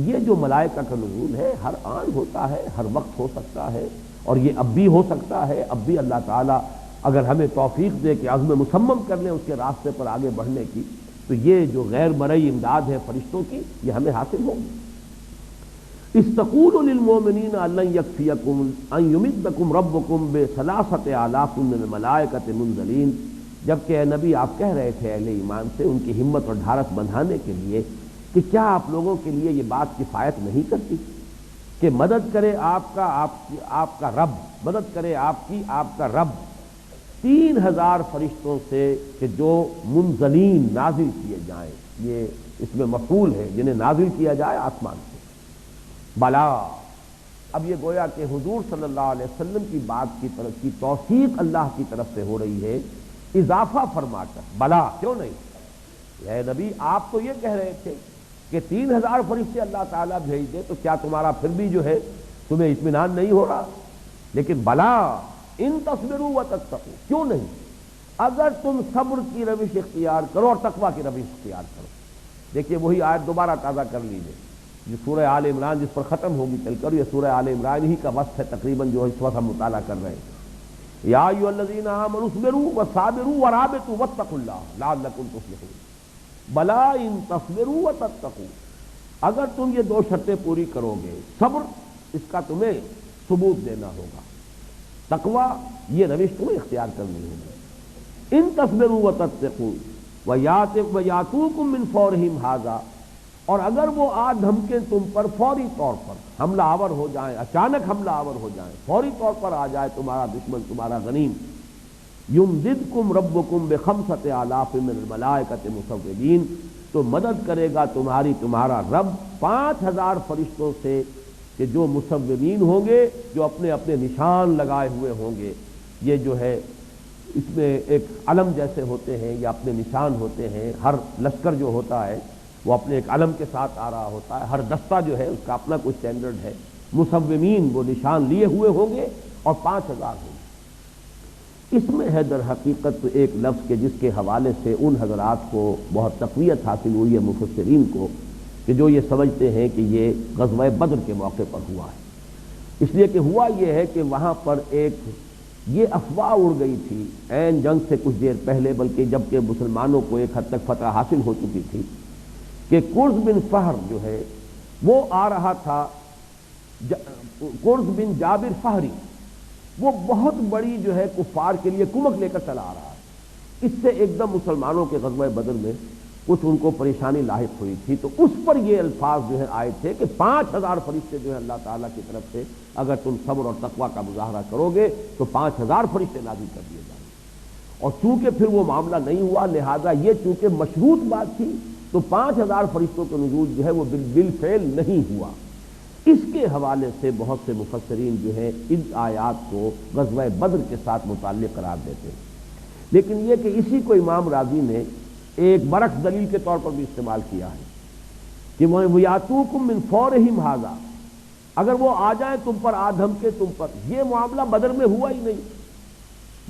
یہ جو ملائکہ کا نزول ہے ہر آن ہوتا ہے، ہر وقت ہو سکتا ہے، اور یہ اب بھی ہو سکتا ہے. اب بھی اللہ تعالیٰ اگر ہمیں توفیق دے کہ عزم مصمم کر لیں اس کے راستے پر آگے بڑھنے کی، تو یہ جو غیر مرئی امداد ہے فرشتوں کی یہ ہمیں حاصل ہوگی. استقول للمؤمنین ان لن یکفیکم ان یمدکم ربکم بثلاثۃ آلاف من الملائکۃ منزلین. جبکہ اے نبی آپ کہہ رہے تھے اہل ایمان سے ان کی ہمت اور ڈھارس بندھانے کے لیے کہ کیا آپ لوگوں کے لیے یہ بات کفایت نہیں کرتی کہ مدد کرے آپ کا رب، مدد کرے آپ کا رب 3000 فرشتوں سے کہ جو منزلین نازل کیے جائیں. یہ اس میں مفعول ہے، جنہیں نازل کیا جائے آسمان سے. بلا، اب یہ گویا کہ حضور صلی اللہ علیہ وسلم کی بات کی طرف کی توثیق اللہ کی طرف سے ہو رہی ہے اضافہ فرما کر. بلا، کیوں نہیں؟ اے نبی آپ تو یہ کہہ رہے تھے کہ 3000 فرشتے اللہ تعالیٰ بھیج دے، تو کیا تمہارا پھر بھی جو ہے تمہیں اطمینان نہیں ہو رہا؟ لیکن بلا ان تصبروا وتتقوا، کیوں نہیں؟ اگر تم صبر کی روش اختیار کرو اور تقویٰ کی روش اختیار کرو. دیکھیے وہی آیت دوبارہ تازہ کر لیجیے جو سورہ آل عمران جس پر ختم ہوگی چل کر، یہ سورہ آل عمران ہی کا وصف ہے تقریباً جو اس وقت ہم مطالعہ کر رہے ہیں. یا ایھا الذین آمنوا اصبروا وصابروا ورابطوا واتقوا اللہ لعلکم تفلحون. بلا ان تصبروا وتتقوا، اگر تم یہ 2 شرطیں پوری کرو گے، صبر اس کا تمہیں ثبوت دینا ہوگا، تقوی یہ روش تمہیں اختیار کرنی ہوگی۔ ان تصبروا وتتقوا ویاتوکم من فورہم ھذا، اور اگر وہ آ دھمکیں تم پر فوری طور پر حملہ آور ہو جائیں، اچانک حملہ آور ہو جائیں، فوری طور پر آ جائے تمہارا دشمن، تمہارا غنیم، یمددکم ربکم بخمسۃ آلاف من الملائکۃ مصوبین، تو مدد کرے گا تمہارا رب 5000 فرشتوں سے کہ جو مصوبین ہوں گے، جو اپنے اپنے نشان لگائے ہوئے ہوں گے۔ یہ جو ہے اس میں ایک علم جیسے ہوتے ہیں یا اپنے نشان ہوتے ہیں، ہر لشکر جو ہوتا ہے وہ اپنے ایک علم کے ساتھ آ رہا ہوتا ہے، ہر دستہ جو ہے اس کا اپنا کوئی سٹینڈرڈ ہے۔ مصومین وہ نشان لیے ہوئے ہوں گے اور 5000 ہوں گے۔ اس میں ہے در حقیقت ایک لفظ کے جس کے حوالے سے ان حضرات کو بہت تقویت حاصل ہوئی ہے مفسرین کو، کہ جو یہ سمجھتے ہیں کہ یہ غزوہ بدر کے موقع پر ہوا ہے۔ اس لیے کہ ہوا یہ ہے کہ وہاں پر ایک یہ افواہ اڑ گئی تھی عین جنگ سے کچھ دیر پہلے، بلکہ جبکہ مسلمانوں کو ایک حد تک فتح حاصل ہو چکی تھی، کہ قرظ بن فہر جو ہے وہ آ رہا تھا، قرظ بن جابر فہری، وہ بہت بڑی جو ہے کفار کے لیے کمک لے کر چلا آ رہا ہے۔ اس سے ایک دم مسلمانوں کے غزوہ بدر میں کچھ ان کو پریشانی لاحق ہوئی تھی، تو اس پر یہ الفاظ جو ہے آئے تھے کہ 5000 فرشتے جو ہے اللہ تعالیٰ کی طرف سے اگر تم صبر اور تقوی کا مظاہرہ کرو گے تو 5000 فرشتے نازل کر دیے جائیں گے۔ اور چونکہ پھر وہ معاملہ نہیں ہوا، لہذا یہ چونکہ مشروط بات تھی تو 5000 فرشتوں کے نزول جو ہے وہ بالفعل نہیں ہوا۔ اس کے حوالے سے بہت سے مفسرین جو ہیں ان آیات کو غزوہ بدر کے ساتھ متعلق قرار دیتے ہیں، لیکن یہ کہ اسی کو امام راضی نے ایک برعکس دلیل کے طور پر بھی استعمال کیا ہے کہ وَيَأْتُوكُم مِّن فَوْرِهِمْ هَٰذَا، اگر وہ آ جائیں تم پر، آ دھمکے تم پر۔ یہ معاملہ بدر میں ہوا ہی نہیں۔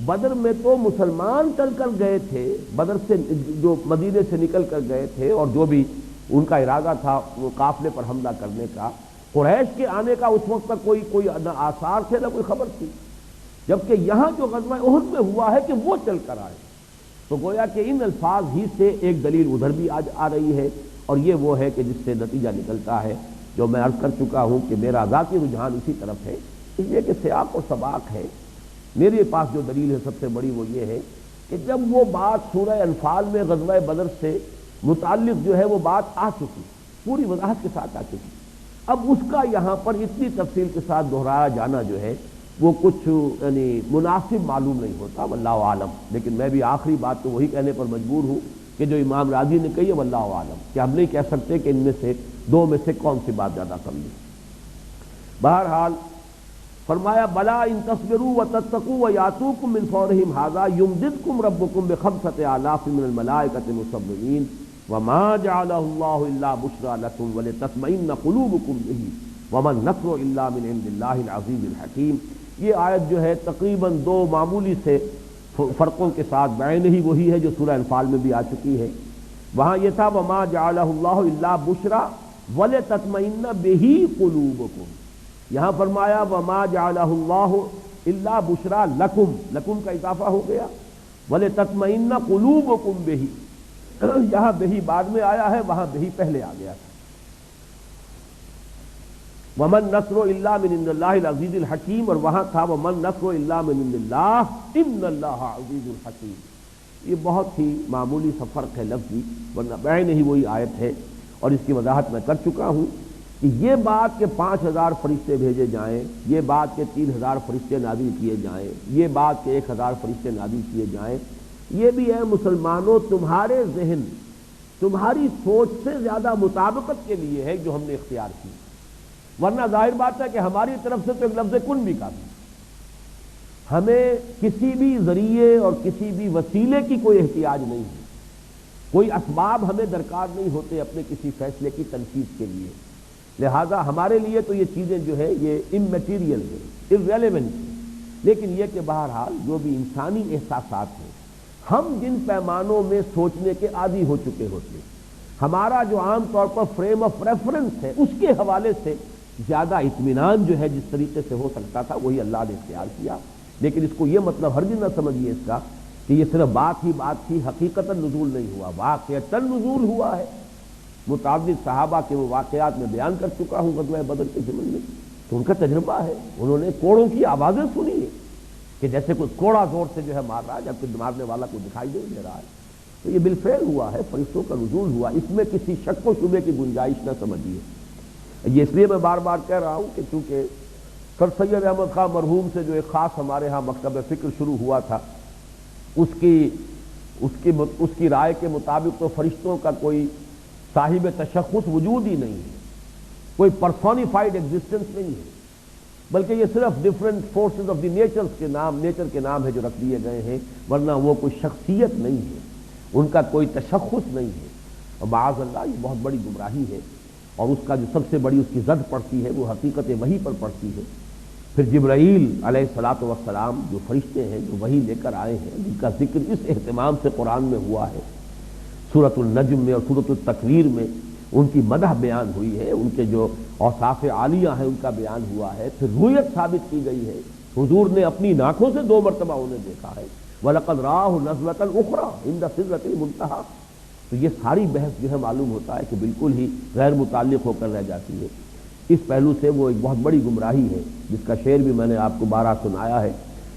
بدر میں تو مسلمان چل کر گئے تھے، بدر سے جو مدینے سے نکل کر گئے تھے، اور جو بھی ان کا ارادہ تھا وہ قافلے پر حملہ کرنے کا، قریش کے آنے کا اس وقت تک کوئی نہ آثار تھے نہ کوئی خبر تھی، جبکہ یہاں جو غزوہ احد میں ہوا ہے کہ وہ چل کر آئے، تو گویا کہ ان الفاظ ہی سے ایک دلیل ادھر بھی آ رہی ہے، اور یہ وہ ہے کہ جس سے نتیجہ نکلتا ہے جو میں عرض کر چکا ہوں کہ میرا ذاتی رجحان اسی طرف ہے، اس لیے کہ سیاق و سباق ہے۔ میرے پاس جو دلیل ہے سب سے بڑی وہ یہ ہے کہ جب وہ بات سورہ انفال میں غزوہ بدر سے متعلق جو ہے وہ بات آ چکی، پوری وضاحت کے ساتھ آ چکی، اب اس کا یہاں پر اتنی تفصیل کے ساتھ دہرایا جانا جو ہے وہ کچھ یعنی مناسب معلوم نہیں ہوتا، واللہ عالم۔ لیکن میں بھی آخری بات تو وہی کہنے پر مجبور ہوں کہ جو امام راضی نے کہی ہے، واللہ عالم، کہ ہم نہیں کہہ سکتے کہ ان میں سے دو میں سے کون سی بات زیادہ قوی ہے۔ بہرحال فرمایا بلا ان تصبروا وتتقوا ویاتوکم من فورہم ھذا یمددکم ربکم بخمسۃ آلاف من الملائکۃ مصومین وما جعلہ اللہ الا بشریٰ لکم ولتطمئن قلوبکم بہ وما النصر الا من عند اللہ العزیز الحکیم۔ یہ آیت جو ہے تقریباً دو معمولی سے فرقوں کے ساتھ بعین ہی وہی ہے جو سورہ انفال میں بھی آ چکی ہے۔ وہاں یہ تھا وما جعلہ اللہ الا بشریٰ ولتطمئن بہ قلوبکم، یہاں فرمایا وما جعلہ اللہ الا بشریٰ لکم، لکم کا اضافہ ہو گیا، ولتطمئن قلوبکم بہ، یہاں بہی بعد میں آیا ہے، وہاں بہی پہلے آ گیا تھا۔ ومن نصر الا من عند اللہ العزیز الحکیم، اور وہاں تھا ومن نصر الا من عند اللہ ان اللہ عزیز الحکیم۔ یہ بہت ہی معمولی سا فرق ہے لفظی، ورنہ بعین ہی وہی آیت ہے، اور اس کی وضاحت میں کر چکا ہوں کہ یہ بات کہ 5000 فرشتے بھیجے جائیں، یہ بات کہ 3000 فرشتے نازل کیے جائیں، یہ بات کہ 1000 فرشتے نازل کیے جائیں، یہ بھی ہے مسلمانوں تمہارے ذہن، تمہاری سوچ سے زیادہ مطابقت کے لیے ہے جو ہم نے اختیار کی، ورنہ ظاہر بات ہے کہ ہماری طرف سے تو ایک لفظ کن بھی کافی، ہمیں کسی بھی ذریعے اور کسی بھی وسیلے کی کوئی احتیاج نہیں ہے، کوئی اسباب ہمیں درکار نہیں ہوتے اپنے کسی فیصلے کی تنفیذ کے لیے، لہذا ہمارے لیے تو یہ چیزیں جو ہے یہ اممیٹیریل ہے، irrelevant ہے، لیکن یہ کہ بہرحال جو بھی انسانی احساسات ہیں، ہم جن پیمانوں میں سوچنے کے عادی ہو چکے ہوتے ہیں، ہمارا جو عام طور پر فریم آف ریفرنس ہے، اس کے حوالے سے زیادہ اطمینان جو ہے جس طریقے سے ہو سکتا تھا وہی اللہ نے اختیار کیا۔ لیکن اس کو یہ مطلب ہرگز نہ سمجھیے اس کا کہ یہ صرف بات ہی بات تھی، حقیقتاً نزول نہیں ہوا، واقعتاً نزول ہوا ہے۔ متعدد صحابہ کے وہ واقعات میں بیان کر چکا ہوں غزوہ بدر کے ضمن میں، تو ان کا تجربہ ہے، انہوں نے کوڑوں کی آوازیں سنی ہیں، کہ جیسے کوئی کوڑا زور سے جو ہے مار رہا ہے جبکہ مارنے والا کو دکھائی نہیں دے رہا ہے. تو یہ بالفعل ہوا ہے، فرشتوں کا نزول ہوا، اس میں کسی شک و شبے کی گنجائش نہ سمجھیے. یہ اس لیے میں بار بار کہہ رہا ہوں کہ چونکہ سر سید احمد خان مرحوم سے جو ایک خاص ہمارے ہاں مکتب فکر شروع ہوا تھا، اس کی رائے کے مطابق تو فرشتوں کا کوئی صاحب تشخص وجود ہی نہیں ہے، کوئی پرسونیفائڈ ایگزسٹنس نہیں ہے، بلکہ یہ صرف different forces of the nature کے نام ہے جو رکھ دیے گئے ہیں، ورنہ وہ کوئی شخصیت نہیں ہے، ان کا کوئی تشخص نہیں ہے. اور معاذ اللہ یہ بہت بڑی گمراہی ہے، اور اس کا جو سب سے بڑی اس کی زد پڑتی ہے وہ حقیقت وحی پر پڑتی ہے. پھر جبرائیل علیہ الصلاۃ والسلام جو فرشتے ہیں جو وحی لے کر آئے ہیں، جن کا ذکر اس اہتمام سے قرآن میں ہوا ہے، سورۃ النجم میں اور سورۃ التکویر میں ان کی مدح بیان ہوئی ہے، ان کے جو اوصاف عالیہ ہیں ان کا بیان ہوا ہے. پھر رؤیت ثابت کی گئی ہے، حضور نے اپنی آنکھوں سے 2 مرتبہ انہیں دیکھا ہے. وَلَقَدْ رَآهُ نَزْلَةً أُخْرَىٰ عِندَ سِدْرَةِ الْمُنتَهَىٰ. تو یہ ساری بحث جو ہے معلوم ہوتا ہے کہ بالکل ہی غیر متعلق ہو کر رہ جاتی ہے. اس پہلو سے وہ ایک بہت بڑی گمراہی ہے، جس کا شعر بھی میں نے آپ کو بارہ سنایا ہے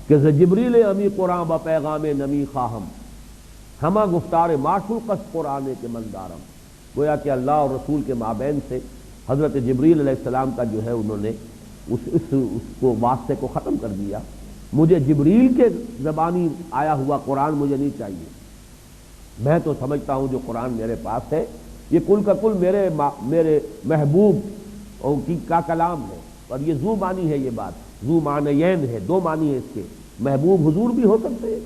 کہ ز جبریل امی قرآن با پیغام نمی خواہم ہما گفتار معشوق اس قرآن کے مندارم. گویا کہ اللہ اور رسول کے مابین سے حضرت جبریل علیہ السلام کا جو ہے انہوں نے اس کو واسطے کو ختم کر دیا. مجھے جبریل کے زبانی آیا ہوا قرآن مجھے نہیں چاہیے، میں تو سمجھتا ہوں جو قرآن میرے پاس ہے یہ کل کا کل میرے محبوب کا کلام ہے. اور یہ ذو معنی ہے، یہ بات ذو معنیین ہے، 2 معنی ہے اس کے. محبوب حضور بھی ہو سکتے ہیں،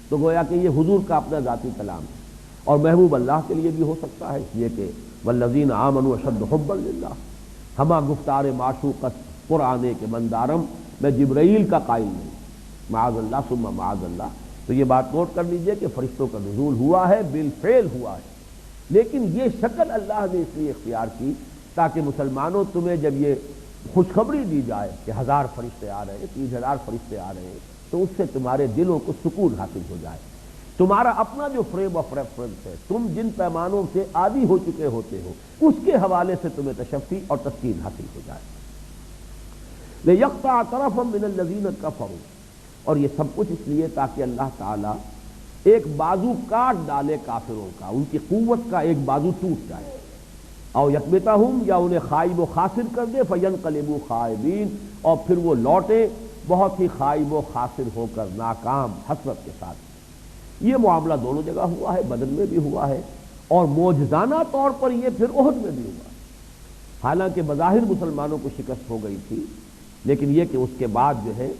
تو گویا کہ یہ حضور کا اپنا ذاتی کلام ہے، اور محبوب اللہ کے لیے بھی ہو سکتا ہے، اس لیے کہ والذین آمنوا اشد حبا للہ. ہما گفتار معشوقت قرآن کے مندارم، میں جبرائیل کا قائل نہیں، معاذ اللہ ثم معاذ اللہ. تو یہ بات نوٹ کر لیجئے کہ فرشتوں کا نزول ہوا ہے، بالفعل ہوا ہے، لیکن یہ شکل اللہ نے اس لیے اختیار کی تاکہ مسلمانوں تمہیں جب یہ خوشخبری دی جائے کہ 1000 فرشتے آ رہے ہیں، 30,000 فرشتے آ رہے ہیں، تو اس سے تمہارے دلوں کو سکون حاصل ہو جائے. تمہارا اپنا جو فریم آف ریفرنس ہے، تم جن پیمانوں سے عادی ہو چکے ہوتے ہو، اس کے حوالے سے تمہیں تشفی اور تسکین حاصل ہو جائے. لِيَقْطَعَ طَرَفًا مِّنَ الَّذِينَ كَفَرُوا. اور یہ سب کچھ اس لیے تاکہ اللہ تعالیٰ ایک بازو کاٹ ڈالے کافروں کا، ان کی قوت کا ایک بازو ٹوٹ جائے. او یکبتہم، یا انہیں خائب و خاسر کر دے، فینقلبوا خائبین، اور پھر وہ لوٹے بہت ہی خائب و خاسر ہو کر، ناکام، حسرت کے ساتھ. یہ معاملہ دونوں جگہ ہوا ہے، بدر میں بھی ہوا ہے، اور معجزانہ طور پر یہ پھر احد میں بھی ہوا. حالانکہ بظاہر مسلمانوں کو شکست ہو گئی تھی، لیکن یہ کہ اس کے بعد جو ہے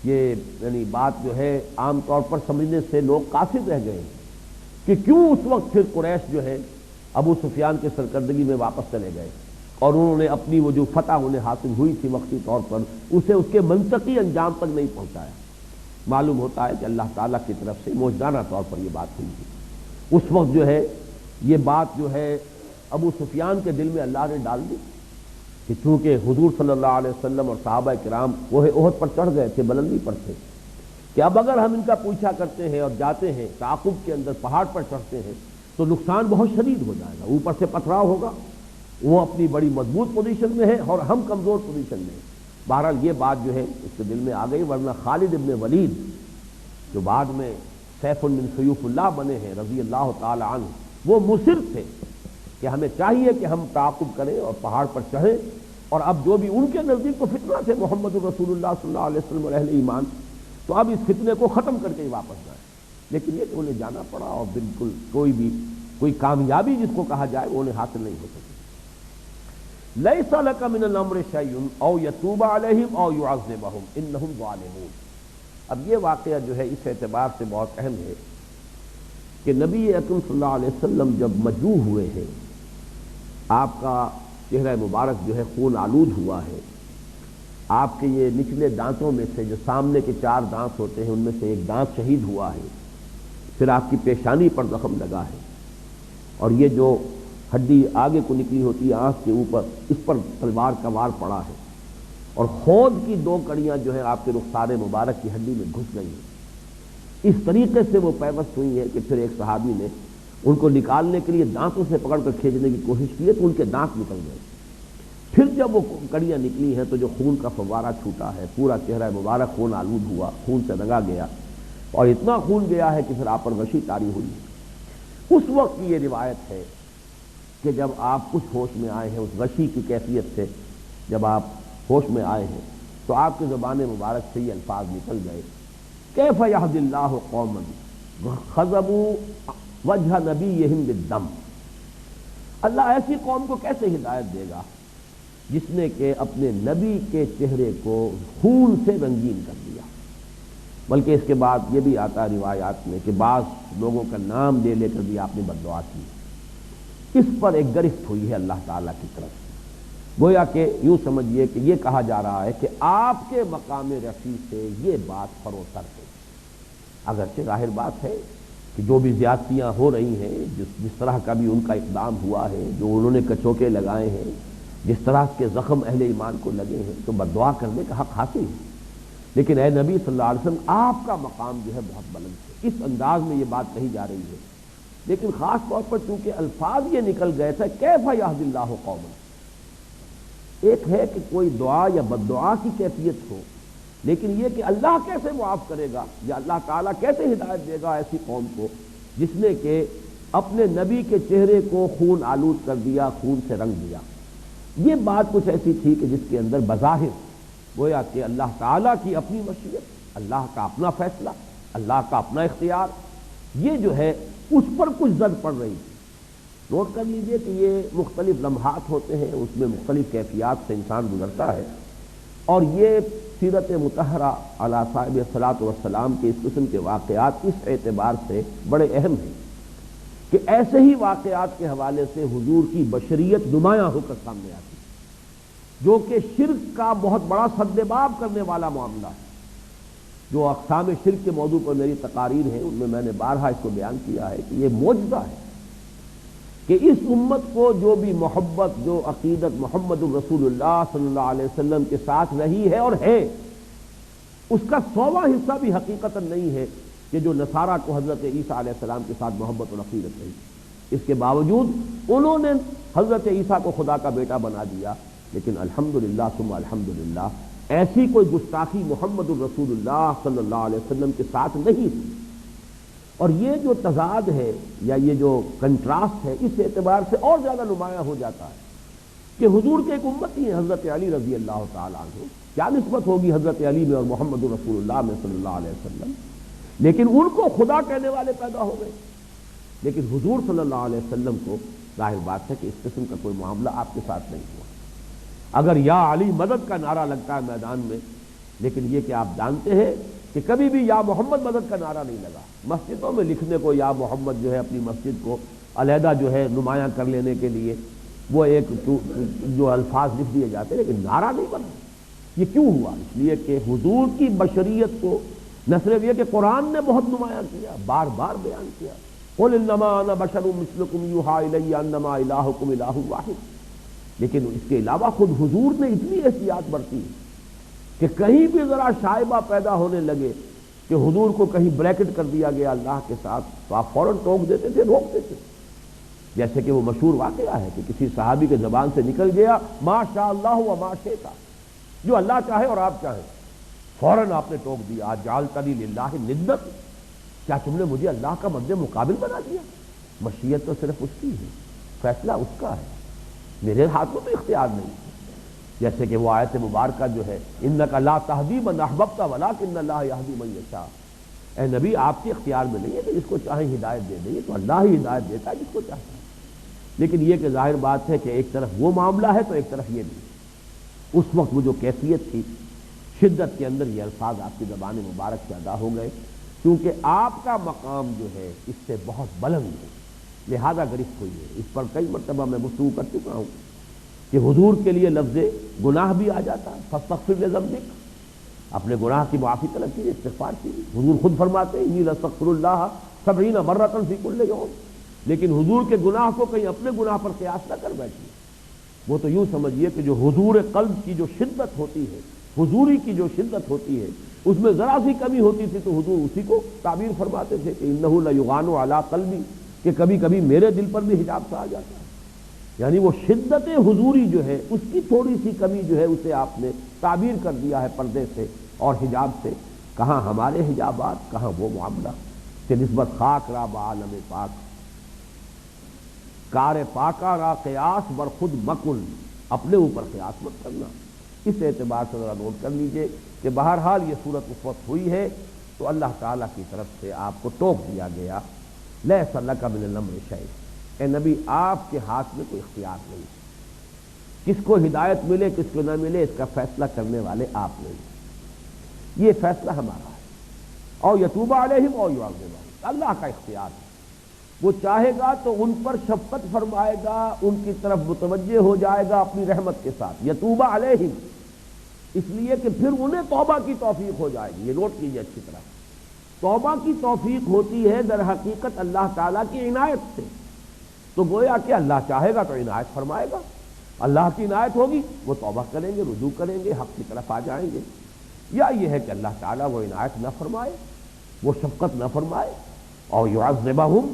یہ یعنی بات جو ہے عام طور پر سمجھنے سے لوگ قاصر رہ گئے کہ کیوں اس وقت پھر قریش جو ہے ابو سفیان کے سرکردگی میں واپس چلے گئے، اور انہوں نے اپنی وہ جو فتح انہیں حاصل ہوئی تھی وقتی طور پر اسے اس کے منطقی انجام تک نہیں پہنچایا. معلوم ہوتا ہے کہ اللہ تعالیٰ کی طرف سے موجزانہ طور پر یہ بات ہوئی تھی. اس وقت جو ہے یہ بات جو ہے ابو سفیان کے دل میں اللہ نے ڈال دی کہ چونکہ حضور صلی اللہ علیہ وسلم اور صحابہ کرام وہ احد پر چڑھ گئے تھے، بلندی پر تھے، کہ اب اگر ہم ان کا پوچھا کرتے ہیں اور جاتے ہیں تعاقب کے اندر پہاڑ پر چڑھتے ہیں تو نقصان بہت شدید ہو جائے گا، اوپر سے پتھراؤ ہوگا، وہ اپنی بڑی مضبوط پوزیشن میں ہے اور ہم کمزور پوزیشن میں ہیں. بہرحال یہ بات جو ہے اس کے دل میں آ گئی، ورنہ خالد ابن ولید جو بعد میں سیف من سیوف اللہ بنے ہیں رضی اللہ تعالی عنہ، وہ مصر تھے کہ ہمیں چاہیے کہ ہم تعاقب کریں اور پہاڑ پر چڑھیں، اور اب جو بھی ان کے نزدیک تو فتنہ تھے محمد رسول اللہ صلی اللہ علیہ وسلم اور اہل ایمان، تو اب اس فتنے کو ختم کر کے ہی واپس جائیں. لیکن یہ کہ انہیں جانا پڑا، اور بالکل کوئی کامیابی جس کو کہا جائے وہ انہیں حاصل نہیں ہو سکی. لیس لک من الامر شیء او یتوب علیہم او یعذبہم انہم ظالمون. اب یہ واقعہ جو ہے اس اعتبار سے بہت اہم ہے کہ نبی اکرم صلی اللہ علیہ وسلم جب مجروح ہوئے ہیں، آپ کا چہرہ مبارک جو ہے خون آلود ہوا ہے، آپ کے یہ نچلے دانتوں میں سے جو سامنے کے 4 دانت ہوتے ہیں ان میں سے ایک دانت شہید ہوا ہے، پھر آپ کی پیشانی پر زخم لگا ہے، اور یہ جو ہڈی آگے کو نکلی ہوتی ہے آنکھ کے اوپر، اس پر تلوار کا وار پڑا ہے، اور خود کی 2 کڑیاں جو ہے آپ کے رخسار مبارک کی ہڈی میں گھس گئی ہیں. اس طریقے سے وہ پیوست ہوئی ہے کہ پھر ایک صحابی نے ان کو نکالنے کے لیے دانتوں سے پکڑ کر کھینچنے کی کوشش کی ہے تو ان کے دانت نکل گئے. پھر جب وہ کڑیاں نکلی ہیں تو جو خون کا فوارہ چھوٹا ہے، پورا چہرہ مبارک خون آلود ہوا، خون سے رنگا گیا، اور اتنا خون گیا ہے کہ پھر آپ پر غشی طاری ہوئی۔ اس وقت کی یہ روایت ہے کہ جب آپ کچھ ہوش میں آئے ہیں، اس غشی کی کیفیت سے جب آپ ہوش میں آئے ہیں تو آپ کی زبان مبارک سے یہ الفاظ نکل گئے، کیف یہدی اللہ قوما خضبوا وجہ نبیہم بالدم، اللہ ایسی قوم کو کیسے ہدایت دے گا جس نے کہ اپنے نبی کے چہرے کو خون سے رنگین کر دیا۔ بلکہ اس کے بعد یہ بھی آتا روایات میں کہ بعض لوگوں کا نام لے لے کر بھی آپ نے بد دعا کی۔ اس پر ایک گرفت ہوئی ہے اللہ تعالیٰ کی طرف سے، گویا کہ یوں سمجھیے کہ یہ کہا جا رہا ہے کہ آپ کے مقام رفیع سے یہ بات فروتر ہے۔ اگرچہ ظاہر بات ہے کہ جو بھی زیادتیاں ہو رہی ہیں، جس طرح کا بھی ان کا اقدام ہوا ہے، جو انہوں نے کچوکے لگائے ہیں، جس طرح کے زخم اہل ایمان کو لگے ہیں، تو بد دعا کرنے کا حق حاصل ہے، لیکن اے نبی صلی اللہ علیہ وسلم آپ کا مقام جو ہے بہت بلند ہے۔ اس انداز میں یہ بات کہی جا رہی ہے، لیکن خاص طور پر چونکہ الفاظ یہ نکل گئے تھے کیف یہدی اللہ قوما، ایک ہے کہ کوئی دعا یا بد دعا کی کیفیت ہو، لیکن یہ کہ اللہ کیسے معاف کرے گا یا اللہ تعالیٰ کیسے ہدایت دے گا ایسی قوم کو جس نے کہ اپنے نبی کے چہرے کو خون آلود کر دیا، خون سے رنگ دیا۔ یہ بات کچھ ایسی تھی کہ جس کے اندر بظاہر گویا کہ اللہ تعالیٰ کی اپنی مشیت، اللہ کا اپنا فیصلہ، اللہ کا اپنا اختیار، یہ جو ہے اس پر کچھ زد پڑ رہی تھی۔ نوٹ کر لیجئے کہ یہ مختلف لمحات ہوتے ہیں، اس میں مختلف کیفیات سے انسان گزرتا ہے، اور یہ سیرت مطہرہ علی صاحب الصلاۃ والسلام کے اس قسم کے واقعات اس اعتبار سے بڑے اہم ہیں کہ ایسے ہی واقعات کے حوالے سے حضور کی بشریت نمایاں ہو کر سامنے آتی ہے، جو کہ شرک کا بہت بڑا سدباب کرنے والا معاملہ ہے۔ جو اقسام شرک کے موضوع پر میری تقاریر ہیں ان میں میں نے بارہا اس کو بیان کیا ہے کہ یہ معجزہ ہے کہ اس امت کو جو بھی محبت، جو عقیدت محمد الرسول اللہ صلی اللہ علیہ وسلم کے ساتھ رہی ہے اور ہے، اس کا 100واں حصہ بھی حقیقتاً نہیں ہے کہ جو نصارہ کو حضرت عیسیٰ علیہ السلام کے ساتھ محبت اور عقیدت رہی۔ اس کے باوجود انہوں نے حضرت عیسیٰ کو خدا کا بیٹا بنا دیا، لیکن الحمدللہ ثم الحمدللہ ایسی کوئی گستاخی محمد الرسول اللہ صلی اللہ علیہ وسلم کے ساتھ نہیں تھی۔ اور یہ جو تضاد ہے یا یہ جو کنٹراسٹ ہے اس اعتبار سے اور زیادہ نمایاں ہو جاتا ہے کہ حضور کے ایک امتی ہیں حضرت علی رضی اللہ تعالیٰ عنہ، کیا نسبت ہوگی حضرت علی میں اور محمد رسول اللہ میں صلی اللہ علیہ وسلم، لیکن ان کو خدا کہنے والے پیدا ہو گئے، لیکن حضور صلی اللہ علیہ وسلم کو ظاہر بات ہے کہ اس قسم کا کوئی معاملہ آپ کے ساتھ نہیں ہوا۔ اگر یا علی مدد کا نعرہ لگتا ہے میدان میں، لیکن یہ کہ آپ جانتے ہیں کہ کبھی بھی یا محمد مدد کا نعرہ نہیں لگا۔ مسجدوں میں لکھنے کو یا محمد جو ہے اپنی مسجد کو علیحدہ جو ہے نمایاں کر لینے کے لیے وہ ایک جو الفاظ لکھ دیے جاتے ہیں، لیکن نعرہ نہیں بنا۔ یہ کیوں ہوا؟ اس لیے کہ حضور کی بشریت کو نہ صرف یہ کہ قرآن نے بہت نمایاں کیا، بار بار بیان کیا، قل انما انا بشر مثلکم یوحی الی انما الہکم الہ واحد، لیکن اس کے علاوہ خود حضور نے اتنی احتیاط برتی کہ کہیں بھی ذرا شائبہ پیدا ہونے لگے کہ حضور کو کہیں بریکٹ کر دیا گیا اللہ کے ساتھ تو آپ فوراً ٹوک دیتے تھے، روک دیتے تھے۔ جیسے کہ وہ مشہور واقعہ ہے کہ کسی صحابی کے زبان سے نکل گیا ما شاء اللہ و ما شئت، جو اللہ چاہے اور آپ چاہیں، فوراً آپ نے ٹوک دیا جعلتنی للہ ندۃ، کیا تم نے مجھے اللہ کا مد مقابل بنا دیا؟ مشیت تو صرف اس کی ہے، فیصلہ اس کا ہے، میرے ہاتھ میں تو اختیار نہیں۔ جیسے کہ وہ آیت مبارکہ جو ہے انک لا تہدی من احببت ولکن اللہ یہدی من یشاء، اے نبی آپ کے اختیار میں نہیں ہے کہ جس کو چاہیں ہدایت دے دیں، تو اللہ ہی ہدایت دیتا ہے جس کو چاہتا ہے۔ لیکن یہ کہ ظاہر بات ہے کہ ایک طرف وہ معاملہ ہے تو ایک طرف یہ بھی۔ اس وقت وہ جو کیفیت تھی، شدت کے اندر یہ الفاظ آپ کی زبان مبارک سے ادا ہو گئے، کیونکہ آپ کا مقام جو ہے اس سے بہت بلند ہے، لہذا گرفت ہوئی ہے۔ اس پر کئی مرتبہ میں گفتگو کر چکا ہوں کہ حضور کے لیے لفظ گناہ بھی آ جاتا ہے، فاستغفر لذنبک، اپنے گناہ کی معافی طلب کیجیے، استغفار کیجیے۔ حضور خود فرماتے ہیں انی لاستغفر اللہ 70 مرۃ فی کل یوم، لیکن حضور کے گناہ کو کہیں اپنے گناہ پر قیاس نہ کر بیٹھیے۔ وہ تو یوں سمجھیے کہ جو حضور قلب کی جو شدت ہوتی ہے، حضوری کی جو شدت ہوتی ہے، اس میں ذرا سی کمی ہوتی تھی تو حضور اسی کو تعبیر فرماتے تھے کہ انہ لیغان علی قلبی، کہ کبھی کبھی میرے دل پر بھی حجاب سا آ جاتا ہے۔ یعنی وہ شدت حضوری جو ہے اس کی تھوڑی سی کمی جو ہے اسے آپ نے تعبیر کر دیا ہے پردے سے اور حجاب سے. کہاں ہمارے حجابات، کہاں وہ معاملہ کہ نسبت خاک را بعالم پاک، کار پاکا را قیاس بر خود مکن، اپنے اوپر قیاس مت کرنا. اس اعتبار سے ذرا نوٹ کر لیجئے کہ بہرحال یہ صورت اس وقت ہوئی ہے تو اللہ تعالیٰ کی طرف سے آپ کو ٹوک دیا گیا، لیس لک من الامر شیء، اے نبی آپ کے ہاتھ میں کوئی اختیار نہیں. کس کو ہدایت ملے کس کو نہ ملے اس کا فیصلہ کرنے والے آپ نہیں، یہ فیصلہ ہمارا ہے. او یتوب علیہم او یعذبہم، اللہ کا اختیار ہے. وہ چاہے گا تو ان پر شفقت فرمائے گا، ان کی طرف متوجہ ہو جائے گا اپنی رحمت کے ساتھ. یتوب علیہم اس لیے کہ پھر انہیں توبہ کی توفیق ہو جائے گی. یہ نوٹ کیجیے اچھی طرح، توبہ کی توفیق ہوتی ہے در حقیقت اللہ تعالیٰ کی عنایت سے. تو گویا کہ اللہ چاہے گا تو عنایت فرمائے گا، اللہ کی عنایت ہوگی وہ توبہ کریں گے، رجوع کریں گے، حق کی طرف آ جائیں گے. یا یہ ہے کہ اللہ تعالیٰ وہ عنایت نہ فرمائے، وہ شفقت نہ فرمائے، اور یعذبہم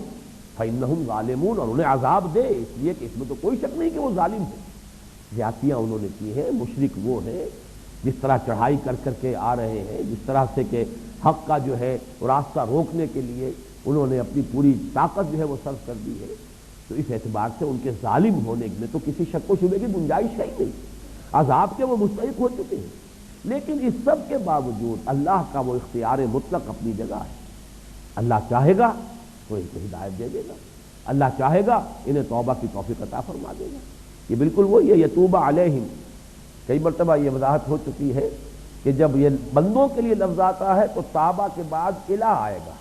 فإنہم ظالمون، اور انہیں عذاب دے، اس لیے کہ اس میں تو کوئی شک نہیں کہ وہ ظالم ہیں. زیادتیاں انہوں نے کی ہیں، مشرک وہ ہیں جس طرح چڑھائی کر کر کے آ رہے ہیں، جس طرح سے کہ حق کا جو ہے راستہ روکنے کے لیے انہوں نے اپنی پوری طاقت جو ہے وہ صرف کر دی ہے. تو اس اعتبار سے ان کے ظالم ہونے میں تو کسی شک و شبے کی گنجائش ہے ہی نہیں. عذاب کے وہ مستحق ہو چکے ہیں. لیکن اس سب کے باوجود اللہ کا وہ اختیار مطلق اپنی جگہ ہے. اللہ چاہے گا تو ان کو ہدایت دے دے گا، اللہ چاہے گا انہیں توبہ کی توفیق عطا فرما دے گا. یہ بالکل وہی ہے یتوب علیہم. کئی مرتبہ یہ وضاحت ہو چکی ہے کہ جب یہ بندوں کے لیے لفظ آتا ہے تو توبہ کے بعد الہ آئے گا،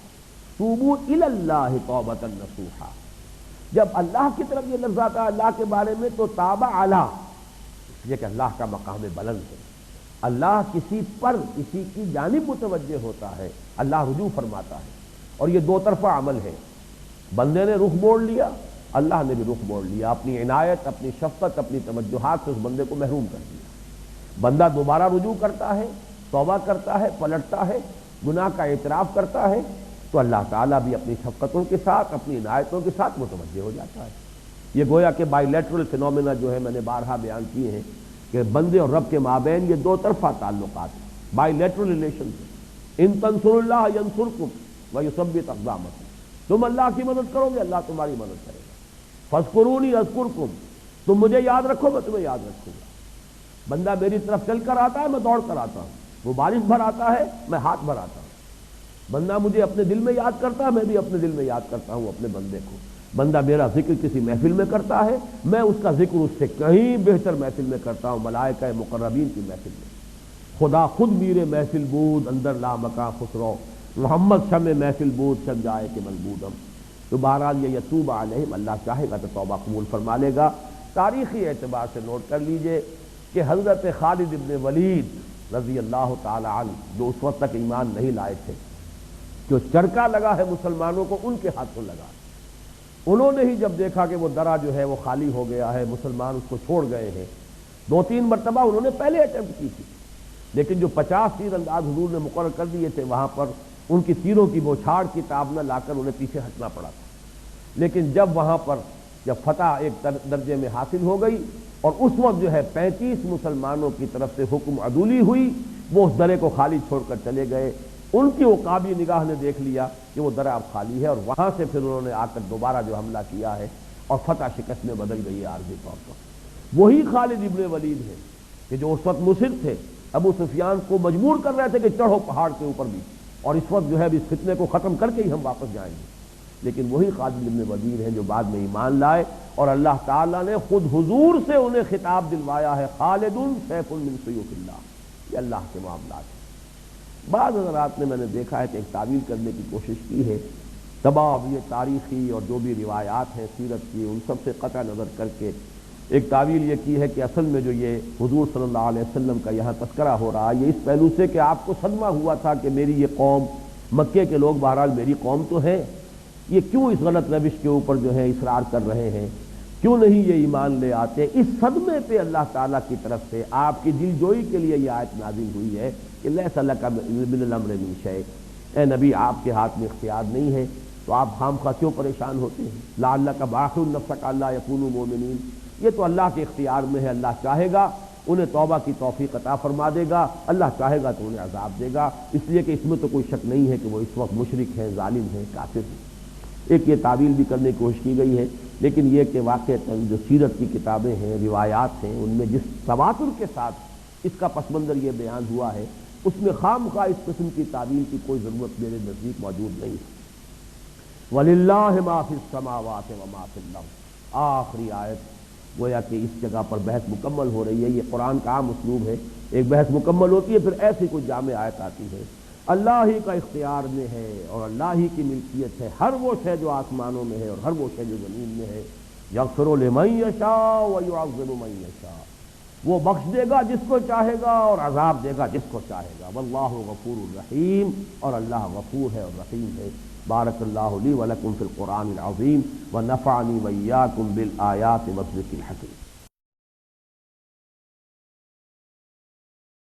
توبوا الی اللہ توبۃ نصوحا. جب اللہ کی طرف یہ لفظ آتا ہے اللہ کے بارے میں تو تابع علی، اس لیے کہ اللہ کا مقام بلند ہے. اللہ کسی پر کسی کی جانب متوجہ ہوتا ہے، اللہ رجوع فرماتا ہے. اور یہ دو طرفہ عمل ہے. بندے نے رخ موڑ لیا، اللہ نے بھی رخ موڑ لیا، اپنی عنایت اپنی شفقت اپنی توجہات سے اس بندے کو محروم کر دیا. بندہ دوبارہ رجوع کرتا ہے، توبہ کرتا ہے، پلٹتا ہے، گناہ کا اعتراف کرتا ہے تو اللہ تعالیٰ بھی اپنی شفقتوں کے ساتھ اپنی عنایتوں کے ساتھ متوجہ ہو جاتا ہے. یہ گویا کہ بائی لیٹرل فینومینا جو ہے میں نے بارہا بیان کیے ہیں کہ بندے اور رب کے مابین یہ دو طرفہ تعلقات ہیں، بائی لیٹرل ریلیشن. ان تنصروا اللہ ینصرکم ویثبت اقدامکم، تم اللہ کی مدد کرو گے اللہ تمہاری مدد کرے گا. فاذکرونی اذکرکم، تم مجھے یاد رکھو میں تمہیں یاد رکھوں گا. بندہ میری طرف چل کر آتا ہے میں دوڑ کر آتا ہوں، وہ بارش بھر آتا ہے میں ہاتھ بھر آتا ہوں. بندہ مجھے اپنے دل میں یاد کرتا ہے میں بھی اپنے دل میں یاد کرتا ہوں اپنے بندے کو. بندہ میرا ذکر کسی محفل میں کرتا ہے میں اس کا ذکر اس سے کہیں بہتر محفل میں کرتا ہوں، ملائکہ مقربین کی محفل میں. خدا خود میرے محفل بود اندر لا مکاں خسرو، محمد شمع محفل بود شب جائے کہ ملبودم. تو بہرحال یہ یتوب علیہم، اللہ چاہے گا تو توبہ قبول فرما لے گا. تاریخی اعتبار سے نوٹ کر لیجئے کہ حضرت خالد ابن ولید رضی اللہ تعالی عنہ جو اس وقت تک ایمان نہیں لائے تھے، جو چرکا لگا ہے مسلمانوں کو ان کے ہاتھوں لگا. انہوں نے ہی جب دیکھا کہ وہ درہ جو ہے وہ خالی ہو گیا ہے، مسلمان اس کو چھوڑ گئے ہیں، 2-3 مرتبہ انہوں نے پہلے اٹیمپٹ کی تھی، لیکن جو 50 تیر انداز حضور نے مقرر کر دیے تھے وہاں پر ان کی تیروں کی بوچھاڑ کی تاب نہ لا کر انہیں پیچھے ہٹنا پڑا تھا. لیکن جب وہاں پر جب فتح ایک درجے میں حاصل ہو گئی اور اس وقت جو ہے 35 مسلمانوں کی طرف سے حکم عدولی ہوئی، وہ اس درے کو خالی چھوڑ کر چلے گئے. ان کی عقابی نگاہ نے دیکھ لیا کہ وہ درہ اب خالی ہے، اور وہاں سے پھر انہوں نے آ کر دوبارہ جو حملہ کیا ہے اور فتح شکست میں بدل گئی ہے عارضی طور پر. وہی خالد ابن ولید ہے کہ جو اس وقت مصر تھے، ابو سفیان کو مجبور کر رہے تھے کہ چڑھو پہاڑ کے اوپر بھی، اور اس وقت جو ہے اب اس فتنے کو ختم کر کے ہی ہم واپس جائیں گے. لیکن وہی خالد ابن ولید ہیں جو بعد میں ایمان لائے، اور اللہ تعالیٰ نے خود حضور سے انہیں خطاب دلوایا ہے، خالد سیف من سیوف اللہ. یہ اللہ کے معاملات ہیں. بعض حضرات نے میں نے دیکھا ہے کہ ایک تعویل کرنے کی کوشش کی ہے، تمام یہ تاریخی اور جو بھی روایات ہیں سیرت کی ان سب سے قطع نظر کر کے ایک تعویل یہ کی ہے کہ اصل میں جو یہ حضور صلی اللہ علیہ وسلم کا یہاں تذکرہ ہو رہا ہے یہ اس پہلو سے کہ آپ کو صدمہ ہوا تھا کہ میری یہ قوم، مکے کے لوگ بہرحال میری قوم تو ہے، یہ کیوں اس غلط روش کے اوپر جو ہے اصرار کر رہے ہیں، کیوں نہیں یہ ایمان لے آتے. اس صدمے پہ اللہ تعالیٰ کی طرف سے آپ کی دل جوئی کے لیے یہ آیت نازل ہوئی ہے کہ لیس لک من الامر من شیء، اے نبی آپ کے ہاتھ میں اختیار نہیں ہے تو آپ خام خواہ کیوں پریشان ہوتے ہیں. لعلک باخع نفسک الا یکونوا مؤمنین، یہ تو اللہ کے اختیار میں ہے، اللہ چاہے گا انہیں توبہ کی توفیق عطا فرما دے گا، اللہ چاہے گا تو انہیں عذاب دے گا، اس لیے کہ اس میں تو کوئی شک نہیں ہے کہ وہ اس وقت مشرک ہیں، ظالم ہیں، کافر ہیں۔ ایک یہ تعویل بھی کرنے کی کوشش کی گئی ہے، لیکن یہ کہ واقعہ جو سیرت کی کتابیں ہیں، روایات ہیں، ان میں جس تواتر کے ساتھ اس کا پس منظر یہ بیان ہوا ہے، اس میں خام خواہ اس قسم کی تعویل کی کوئی ضرورت میرے نزدیک موجود نہیں ہے۔ وَلِلَّهِ مَا فِي السَّمَاوَاتِ وَمَا فِي الْأَرْضِ، آخری آیت گویا کہ اس جگہ پر بحث مکمل ہو رہی ہے۔ یہ قرآن کا عام اسلوب ہے، ایک بحث مکمل ہوتی ہے پھر ایسی کوئی جامع آیت آتی ہے۔ اللہ ہی کا اختیار میں ہے اور اللہ ہی کی ملکیت ہے ہر وہ شے جو آسمانوں میں ہے اور ہر وہ شے جو زمین میں ہے۔ یغفر لمن یشاء ویعذب من یشاء، وہ بخش دے گا جس کو چاہے گا اور عذاب دے گا جس کو چاہے گا۔ واللہ غفور الرحیم، اور اللہ غفور ہے اور رحیم ہے۔ بارک اللہ لی ولکم فی القرآن العظیم ونفعنی وإیاکم بالآیات والذکر الحکیم۔